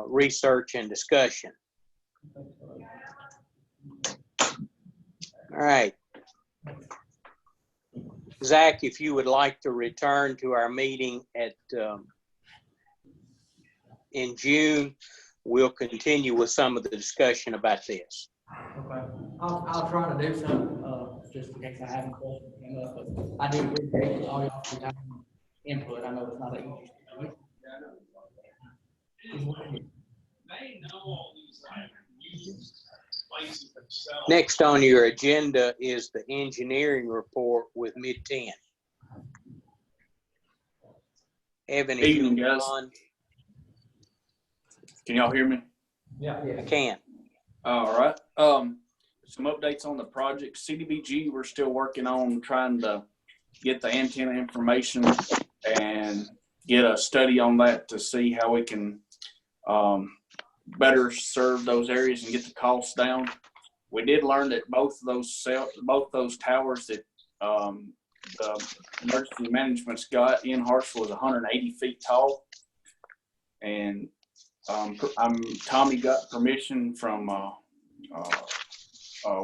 research and discussion. All right. Zach, if you would like to return to our meeting at in June, we'll continue with some of the discussion about this. Okay, I'll try to do so, just in case I haven't questions came up, but I do appreciate all y'all's time input. I know it's not an easy. Next on your agenda is the engineering report with mid-10. Evan, if Evening, you're guys. on, Can y'all hear me? I can. All right. Some updates on the project. Cdbg, we're still working on trying to get the antenna information and get a study on that to see how we can better serve those areas and get the costs down. We did learn that both those towers that the emergency management's got in Hartsville is 180 feet tall, and Tommy got permission from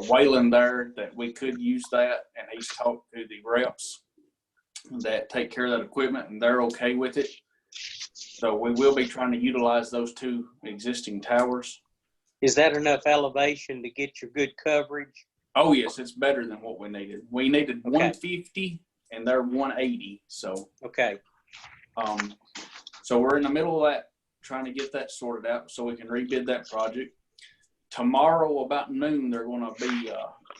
Wayland there that we could use that, and he's talked to the reps that take care of that equipment, and they're okay with it. So we will be trying to utilize those 2 existing towers. Is that enough elevation to get your good coverage? Oh yes, it's better than what we needed. We needed 150 and they're 180. So Okay. So we're in the middle of that, trying to get that sorted out so we can rebid that project. Tomorrow about noon, they're going to be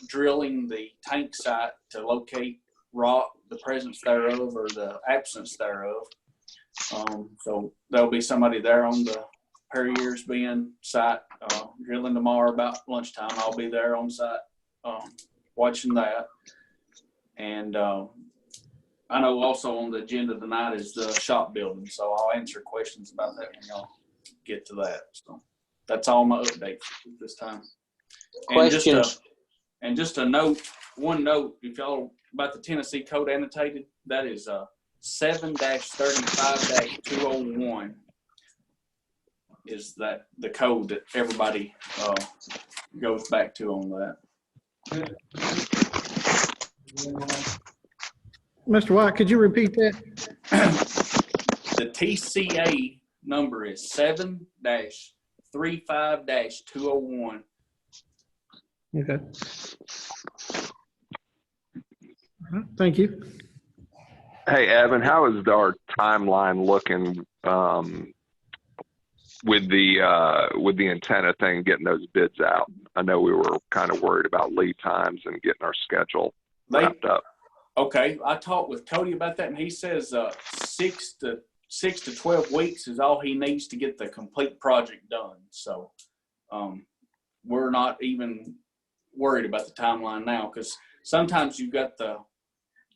drilling the tank site to locate rock, the presence thereof or the absence thereof. So there'll be somebody there on the Perrier's Bend site drilling tomorrow about lunchtime. I'll be there on site watching that. And I know also on the agenda tonight is the shop building, so I'll answer questions about that when y'all get to that. So that's all my updates at this time. Questions? And just a note, one note, if y'all about the Tennessee Code annotated, that is 7-35-201 is that the code that everybody goes back to on that. Mr. White, could you repeat that? The TCA number is 7-35-201. Okay. All right, thank you. Hey, Evan, how is our timeline looking with the antenna thing, getting those bids out? I know we were kind of worried about lead times and getting our schedule wrapped up. Okay, I talked with Cody about that, and he says 6 to 12 weeks is all he needs to get the complete project done. So we're not even worried about the timeline now, because sometimes you've got the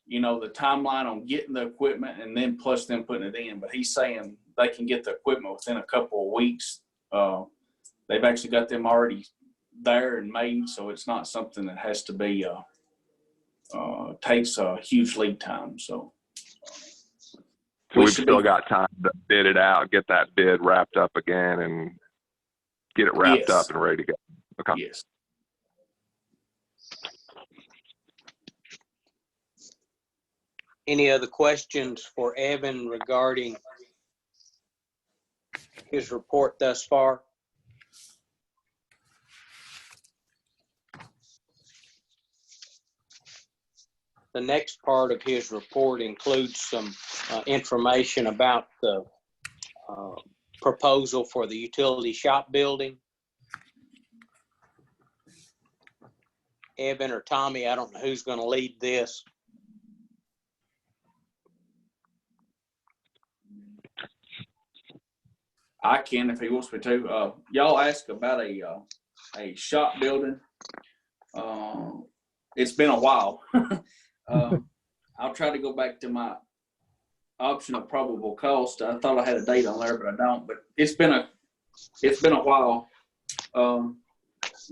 timeline on getting the equipment and then plus them putting it in. But he's saying they can get the equipment within a couple of weeks. They've actually got them already there and made, so it's not something that has to be takes a huge lead time. So we've still got time to bid it out, get that bid wrapped up again, and get it wrapped up and ready to go. Okay. Yes. Any other questions for Evan regarding his report thus far? The next part of his report includes some information about the proposal for the utility shop building. Evan or Tommy, I don't know who's going to lead this. I can if he wants me to. Y'all asked about a shop building. It's been a while. I'll try to go back to my option of probable cost. I thought I had a date on there, but I don't. But it's been a while.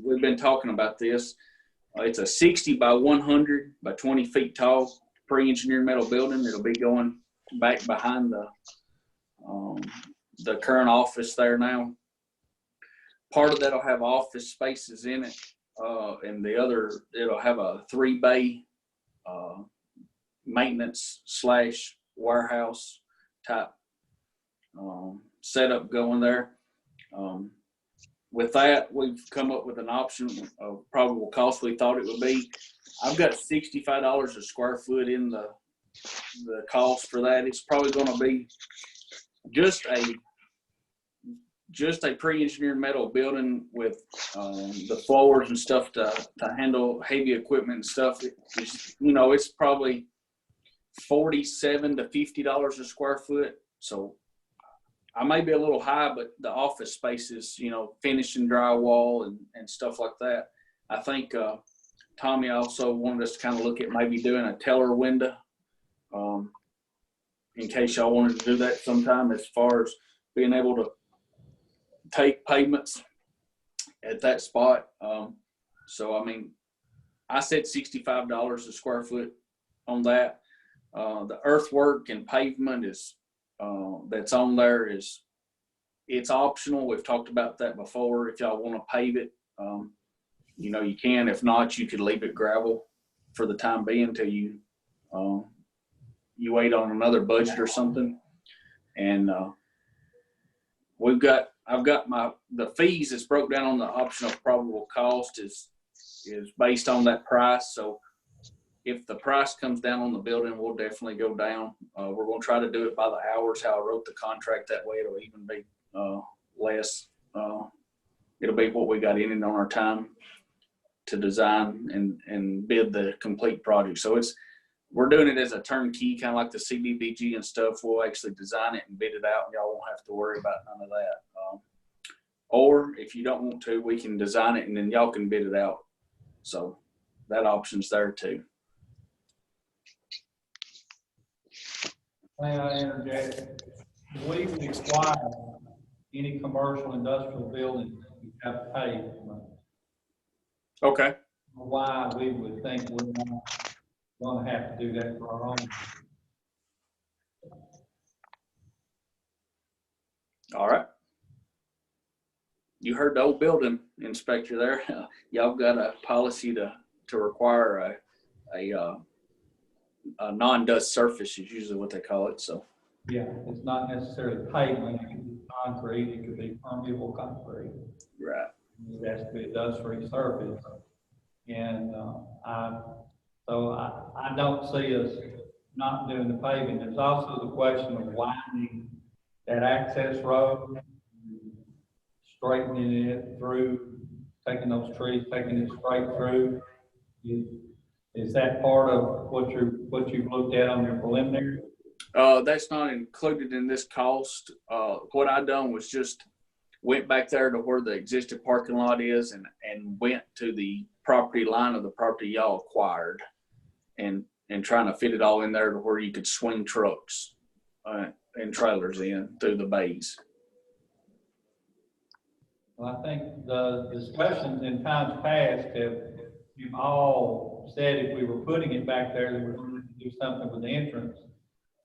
We've been talking about this. It's a 60 by 100 by 20 feet tall pre-engineered metal building. It'll be going back behind the current office there now. Part of that'll have office spaces in it, and the other, it'll have a 3-bay maintenance / warehouse type setup going there. With that, we've come up with an option of probable cost we thought it would be. I've got $65 a square foot in the cost for that. It's probably going to be just a pre-engineered metal building with the floors and stuff to handle heavy equipment and stuff. It's probably $47 to $50 a square foot. So I may be a little high, but the office spaces, finishing drywall and stuff like that. I think Tommy also wanted us to kind of look at maybe doing a teller window in case y'all wanted to do that sometime, as far as being able to take payments at that spot. So, I mean, I said $65 a square foot on that. The earthwork and pavement is that's on there is It's optional. We've talked about that before. If y'all want to pave it, you know, you can. If not, you could leave it gravel for the time being until you wait on another budget or something. And I've got the fees that's broke down on the option of probable cost is based on that price. So if the price comes down on the building, we'll definitely go down. We're going to try to do it by the hours, how I wrote the contract. That way it'll even be less. It'll be what we got in it on our time to design and bid the complete project. So we're doing it as a turnkey, kind of like the Cdbg and stuff. We'll actually design it and bid it out, and y'all won't have to worry about none of that. Or if you don't want to, we can design it and then y'all can bid it out. So that option's there too. May I interject? We require any commercial industrial building to have to pay. Okay. Why we would think we're not gonna have to do that for our own. All right. You heard the old building inspector there. Y'all got a policy to require a non-dust surface is usually what they call it. So Yeah, it's not necessarily pavement, it could be concrete, it could be permeable concrete. right. It has to be a dust-free surface. And I don't see us not doing the paving. There's also the question of widening that access road, straightening it through, taking those trees, taking it straight through. Is that part of what you've looked at on your preliminary? That's not included in this cost. What I done was just went back there to where the existing parking lot is and went to the property line of the property y'all acquired and trying to fit it all in there to where you could swing trucks and trailers in through the bays. Well, I think the discussions in times past you've all said if we were putting it back there, that we're going to do something with the entrance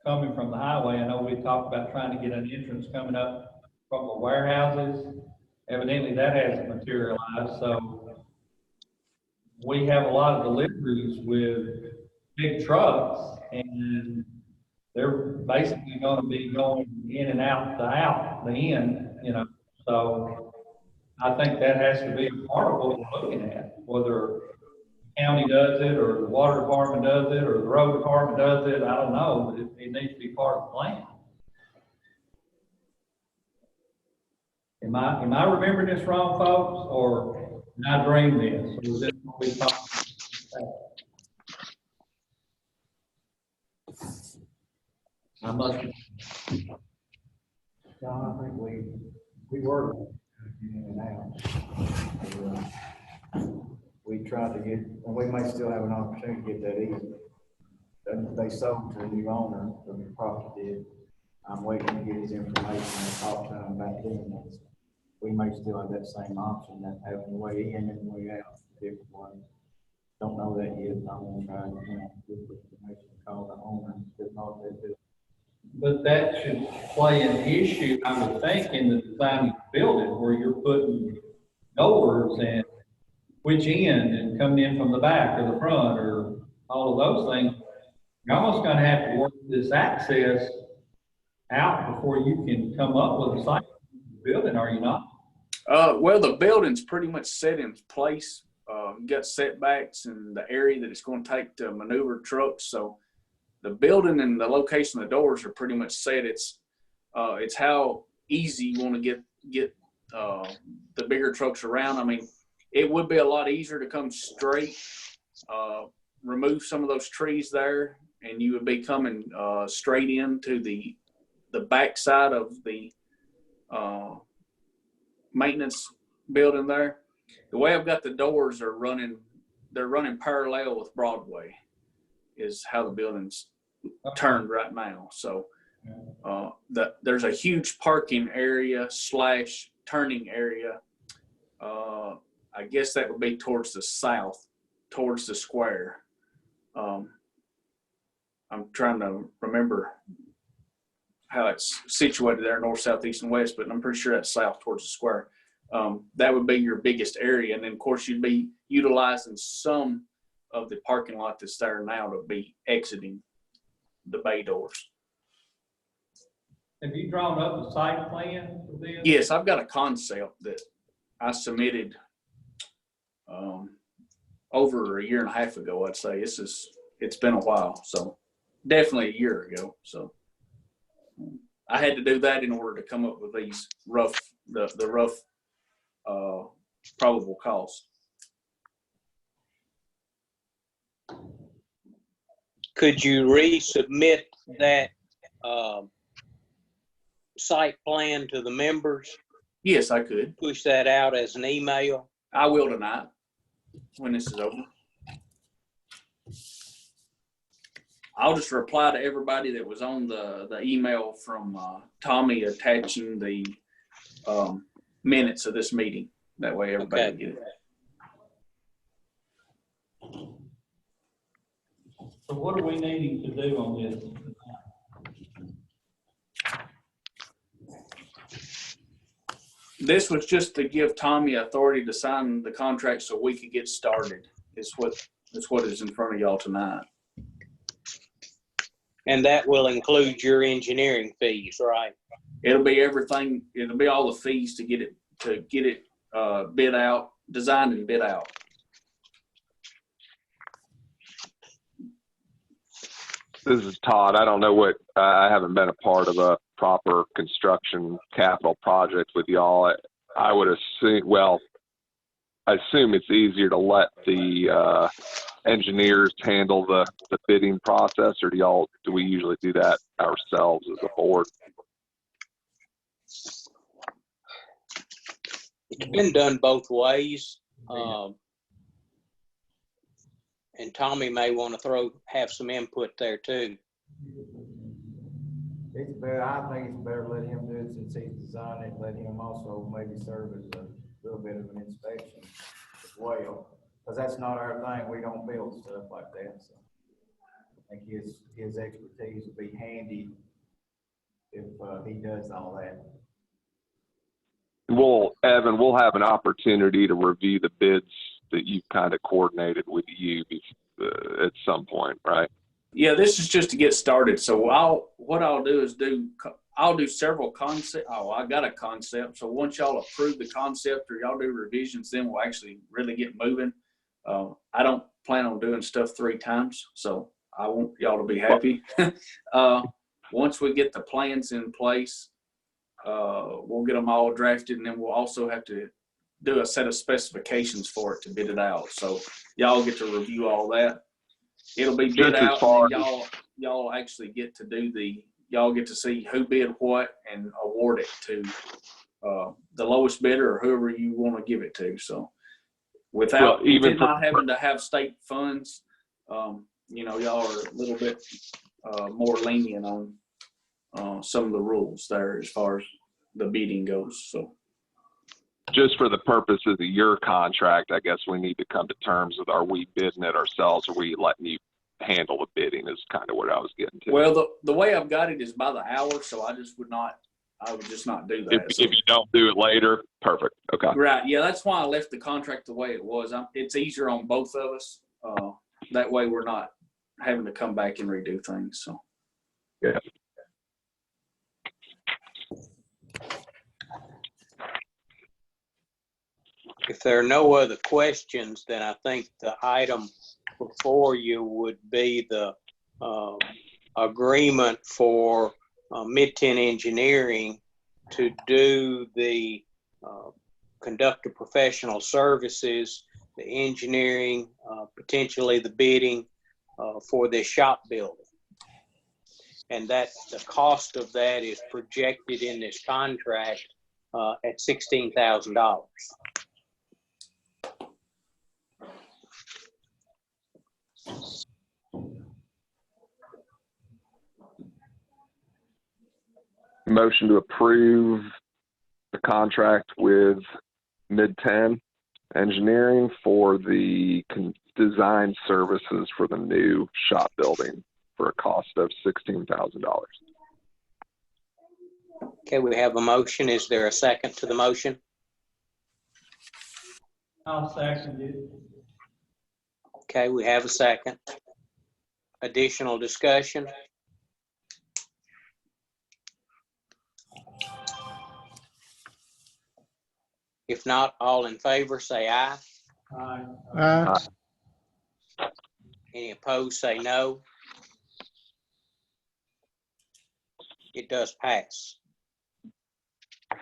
coming from the highway. I know we talked about trying to get an entrance coming up from the warehouses. Evidently that hasn't materialized. So we have a lot of deliveries with big trucks and they're basically going to be going in and out the end, you know. So I think that has to be a part of what we're looking at, whether the county does it or the water department does it or the road department does it. I don't know, but it needs to be part of the plan. Am I remembering this wrong, folks, or did I dream this? Or was this what we talked about? I must. John, I think we were in and out. We tried to get, and we may still have an opportunity to get that easement. They sold to a new owner of the property did. I'm waiting to get his information and talk to him about doing that. We may still have that same option, that having the way in and the way out, different ways. Don't know that yet. I'm gonna try to, get the information, call the owner, and all that. But that should play an issue, I would think, in the design of the building where you're putting doors and which end and coming in from the back or the front or all of those things. You're almost going to have to work this access out before you can come up with a site building, are you not? Well, the building's pretty much set in place. You got setbacks and the area that it's going to take to maneuver trucks. So the building and the location of the doors are pretty much set. It's how easy you want to get the bigger trucks around. I mean, it would be a lot easier to come straight, remove some of those trees there, and you would be coming straight into the back side of the maintenance building there. The way I've got the doors they're running parallel with Broadway is how the building's turned right now. So there's a huge parking area / turning area. I guess that would be towards the south, towards the square. I'm trying to remember. how it's situated there, north, south, east, and west, but I'm pretty sure that's south towards the square. That would be your biggest area. And then, of course, you'd be utilizing some of the parking lot that's there now to be exiting the bay doors. Have you drawn up the site plan for this? Yes, I've got a concept that I submitted over a year and a half ago, I'd say. It's been a while, so definitely a year ago. So I had to do that in order to come up with these rough, the rough probable cost. Could you resubmit that site plan to the members? Yes, I could. Push that out as an email? I will tonight when this is over. I'll just reply to everybody that was on the email from Tommy attaching the minutes of this meeting. That way everybody Okay. will get it. So what are we needing to do on this? This was just to give Tommy authority to sign the contract so we could get started. It's what is in front of y'all tonight. And that will include your engineering fees, right? It'll be everything. It'll be all the fees to get it bid out, designed and bid out. This is Todd. I don't know what, I haven't been a part of a proper construction capital project with y'all. I would assume, well, I assume it's easier to let the engineers handle the bidding process, or do we usually do that ourselves as a board? It's been done both ways. And Tommy may want to have some input there too. It's better, I think it's better let him do it since he's designed it, let him also maybe serve as a little bit of an inspection as well. Because that's not our thing, we don't build stuff like that, so. I think his expertise would be handy if he does all that. Evan, we'll have an opportunity to review the bids that you've kind of coordinated with you at some point, right? Yeah, this is just to get started. So what I'll do is I'll do several concepts. Oh, I got a concept. So once y'all approve the concept or y'all do revisions, then we'll actually really get moving. I don't plan on doing stuff 3 times, so I want y'all to be happy. Once we get the plans in place, we'll get them all drafted, and then we'll also have to do a set of specifications for it to bid it out. So y'all get to review all that. It'll be bid out, and then y'all actually get to y'all get to see who bid what and award it to the lowest bidder or whoever you want to give it to. So without even not having to have state funds, y'all are a little bit more lenient on some of the rules there as far as the bidding goes. So just for the purposes of your contract, I guess we need to come to terms with, are we bidding it ourselves, or are we letting you handle the bidding, is kind of what I was getting to. Well, the way I've got it is by the hour, so I would just not do that. If you don't do it later, perfect. Okay. Right. Yeah, that's why I left the contract the way it was. It's easier on both of us. That way we're not having to come back and redo things. So. Yeah. If there are no other questions, then I think the item before you would be the agreement for Mid-10 Engineering to do the conduct of professional services, the engineering, potentially the bidding for this shop building. And that the cost of that is projected in this contract at $16,000. Motion to approve the contract with Mid-10 Engineering for the design services for the new shop building for a cost of $16,000. Okay, we have a motion. Is there a second to the motion? I'll second it. Okay, we have a second. Additional discussion? If not, all in favor, say aye. Aye. Aye. Any opposed, say no. It does pass. I'll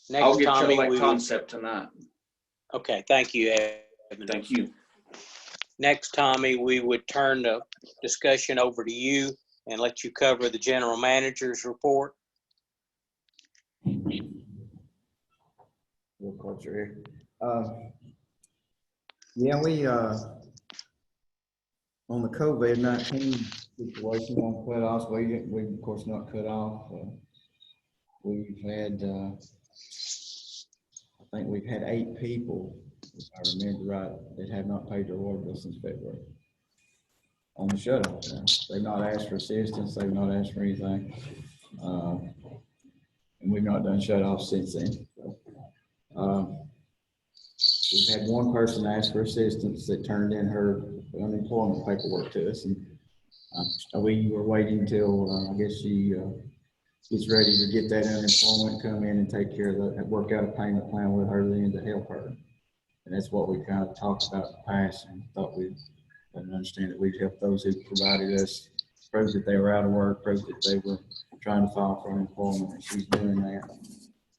Next, get Tommy, you that we will. concept tonight. Okay, thank you, Evan. Thank you. Next, Tommy, we would turn the discussion over to you and let you cover the general manager's report. Real culture here. Yeah, we, on the COVID-19 situation on cutoffs, we of course not cut off. We've had, I think we've had 8 people, if I remember right, that have not paid their water bill since February on the shutoff now. They've not asked for assistance. They've not asked for anything. And we've not done shutoffs since then. So, we've had one person ask for assistance that turned in her unemployment paperwork to us, and we were waiting till I guess she gets ready to get that unemployment, come in and take care of that, work out a payment plan with her then to help her. And that's what we kind of talked about in the past, and thought we'd understand that we'd help those who provided us, prove that they were out of work, prove that they were trying to file for unemployment, and she's doing that.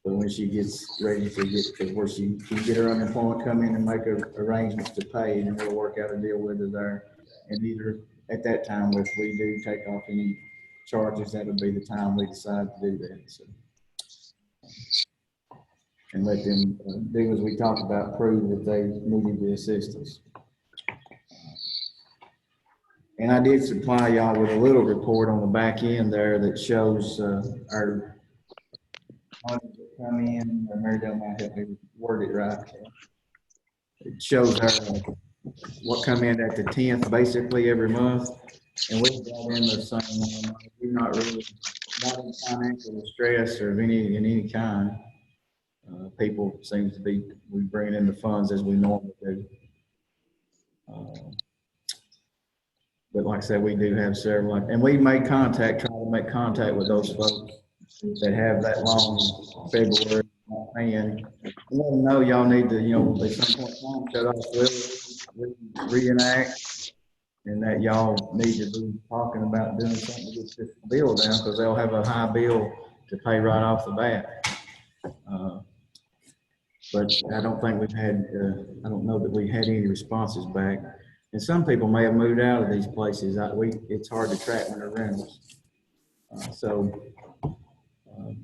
But when she gets ready to get to where she can get her unemployment, come in and make arrangements to pay, and we'll work out a deal with her there. And either at that time, if we do take off any charges, that'll be the time we decide to do that. So, and let them do as we talked about, prove that they needed the assistance. And I did supply y'all with a little report on the back end there that shows our money that come in. Mary Dale might help me word it right. It shows our what come in at the 10th basically every month, and we've brought in the same. We're not really not in financial distress or in any kind. People seem to be we bring in the funds as we normally do. But like I said, we do have several, and we made contact, try to make contact with those folks that have that long February paying. Let them know y'all need to, at some point in time, shut off, reenact, and that y'all need to be talking about doing something to get this bill down, because they'll have a high bill to pay right off the bat. But I don't think we've had, I don't know that we had any responses back. And some people may have moved out of these places. It's hard to track when they're rentals. But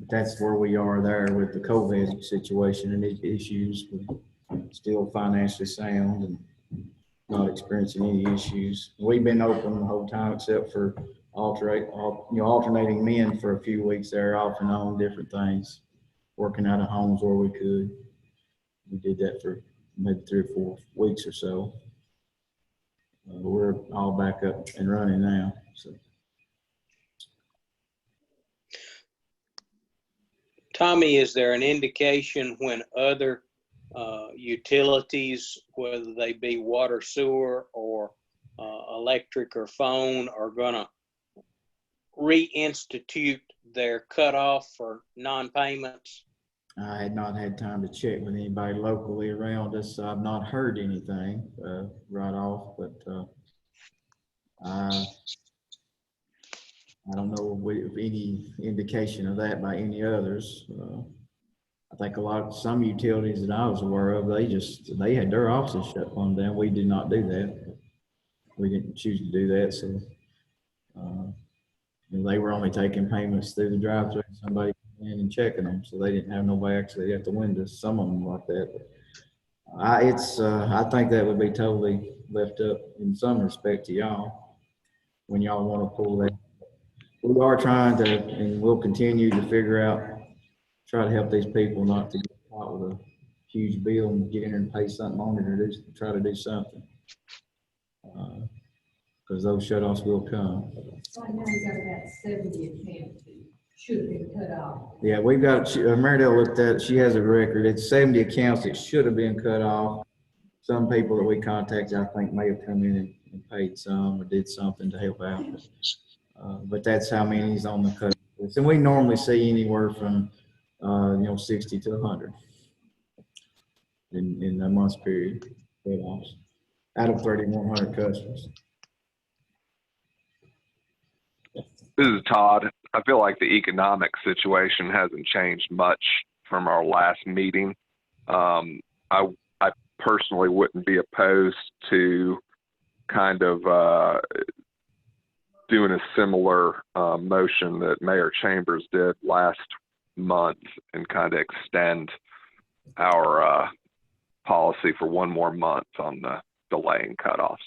that's where we are there with the COVID situation and its issues. We're still financially sound and not experiencing any issues. We've been open the whole time except for alternating men for a few weeks there, off and on, different things, working out of homes where we could. We did that for maybe 3 or 4 weeks or so. We're all back up and running now. So. Tommy, is there an indication when other utilities, whether they be water, sewer, or electric or phone, are going to reinstitute their cutoff for non-payments? I had not had time to check with anybody locally around us, so I've not heard anything right off, but I don't know if any indication of that by any others. I think some utilities that I was aware of, they had their offices shut down. We did not do that. We didn't choose to do that, so they were only taking payments through the drive-thru. Somebody came in and checking them, so they didn't have nobody actually at the window. Some of them like that. But I think that would be totally left up in some respect to y'all when y'all want to pull that. We are trying to, and we'll continue to try to help these people not to get caught with a huge bill and get in there and pay something on it, or try to do something. Because those shutoffs will come. So I know we got about 70 accounts. should have been cut off. Yeah, we've got, Maridel looked at it, she has a record, it's 70 accounts that should have been cut off. Some people that we contacted, I think, may have come in and paid some or did something to help out. But that's how many is on the cut list. And we normally see anywhere from, 60 to 100 in a month's period, out of 3,100 customers. This is Todd. I feel like the economic situation hasn't changed much from our last meeting. I personally wouldn't be opposed to kind of doing a similar motion that Mayor Chambers did last month and kind of extend our policy for one more month on the delaying cutoffs.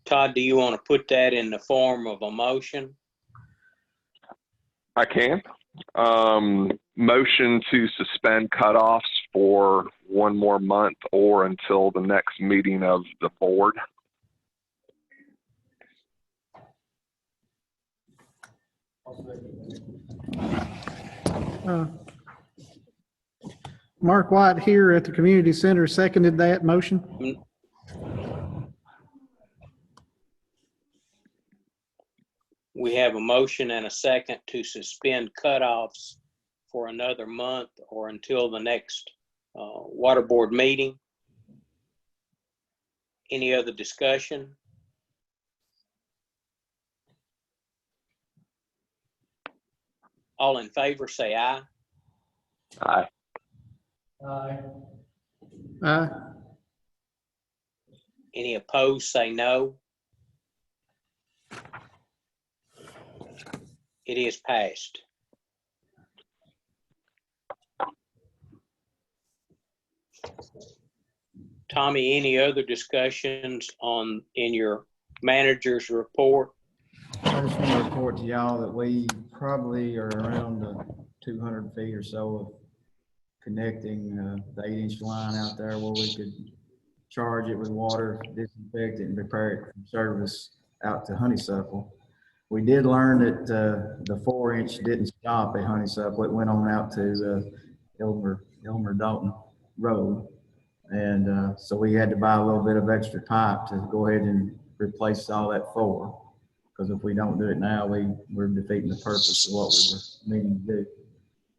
Todd, do you want to put that in the form of a motion? I can. Motion to suspend cutoffs for one more month or until the next meeting of the board. Mark White here at the community center seconded that motion. We have a motion and a second to suspend cutoffs for another month or until the next water board meeting. Any other discussion? All in favor, say aye. Aye. Aye. Aye. Any opposed, say no. It is passed. Tommy, any other discussions in your manager's report? I just want to report to y'all that we probably are around 200 feet or so of connecting the 8-inch line out there where we could charge it with water, disinfect it, and prepare it for service out to Honeysuckle. We did learn that the 4-inch didn't stop at Honeysuckle. It went on out to Elmer Dalton Road. And so we had to buy a little bit of extra pipe to go ahead and replace all that 4. Because if we don't do it now, we're defeating the purpose of what we were meaning to do.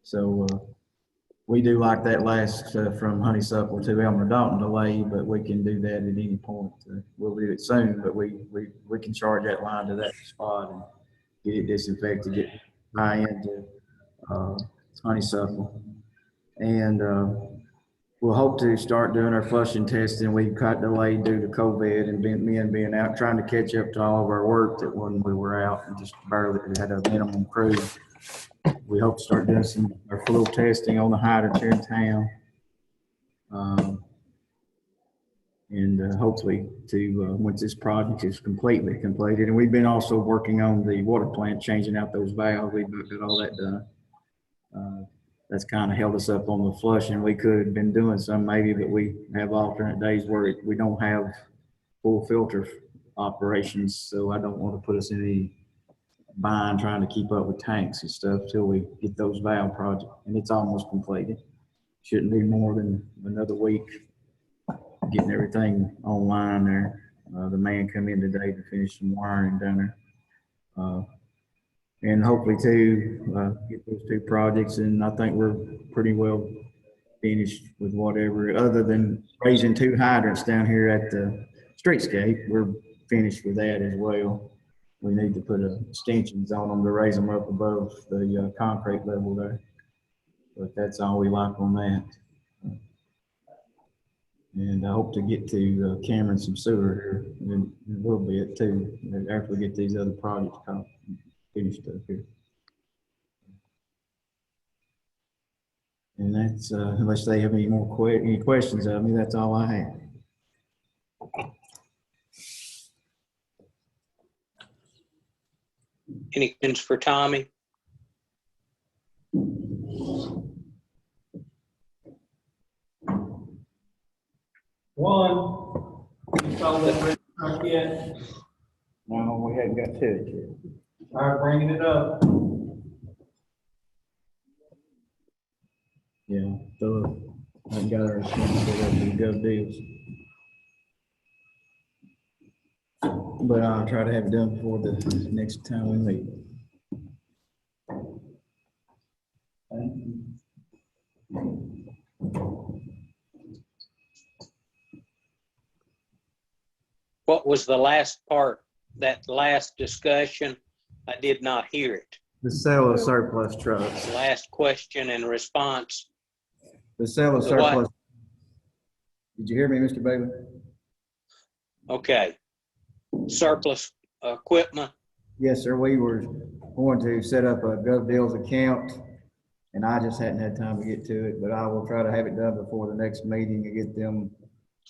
So we do like that last from Honeysuckle to Elmer Dalton delay, but we can do that at any point. We'll do it soon, but we can charge that line to that spot and get it disinfected, get high into Honeysuckle. And we'll hope to start doing our flushing testing. We got delayed due to COVID and men being out, trying to catch up to all of our work that when we were out and just barely had a minimum crew. We hope to start doing some our fluid testing on the hydrants here in town. And hopefully to once this project is completely completed. And we've been also working on the water plant, changing out those valves. We've got all that done. That's kind of held us up on the flushing. We could have been doing some maybe, but we have alternate days where we don't have full filter operations. So I don't want to put us in any bind trying to keep up with tanks and stuff till we get those valve projects. And it's almost completed. Shouldn't be more than another week getting everything online there. The man come in today to finish some wiring down there. And hopefully to get those 2 projects, and I think we're pretty well finished with whatever, other than raising 2 hydrants down here at the streetscape. We're finished with that as well. We need to put extensions on them to raise them up above the concrete level there. But that's all we like on that. And I hope to get to Cameron some sewer here in a little bit too, after we get these other projects finished up here. And that's, unless they have any more any questions of me, that's all I have. Any questions for Tommy? One one, you saw that red truck yet? No, we hadn't got to it yet. All right, bringing it up. Yeah, so I've got our response set up for the gov deals. But I'll try to have it done before the next time we meet. What was the last part, that last discussion? I did not hear it. The sale of surplus trucks. Last question and response. The sale of The what? surplus. Did you hear me, Mr. Bailey? Okay. Surplus equipment. Yes, sir. We were going to set up a gov deals account, and I just hadn't had time to get to it, but I will try to have it done before the next meeting and get them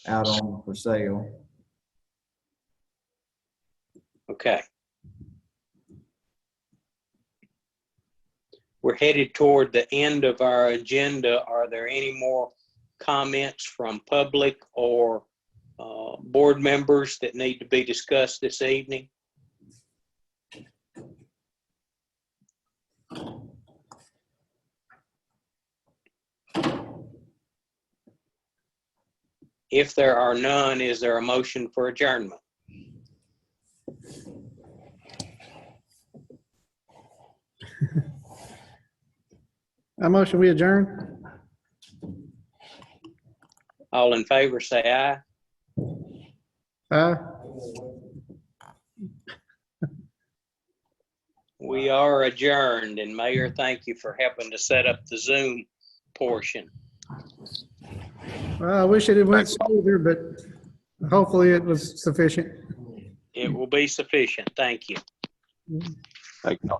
out on for sale. Okay. We're headed toward the end of our agenda. Are there any more comments from public or board members that need to be discussed this evening? If there are none, is there a motion for adjournment? I motion we adjourn. All in favor, say aye. Aye. We are adjourned, and Mayor, thank you for helping to set up the Zoom portion. Well, I wish it had went smoother, but hopefully it was sufficient. It will be sufficient. Thank you. Thank you.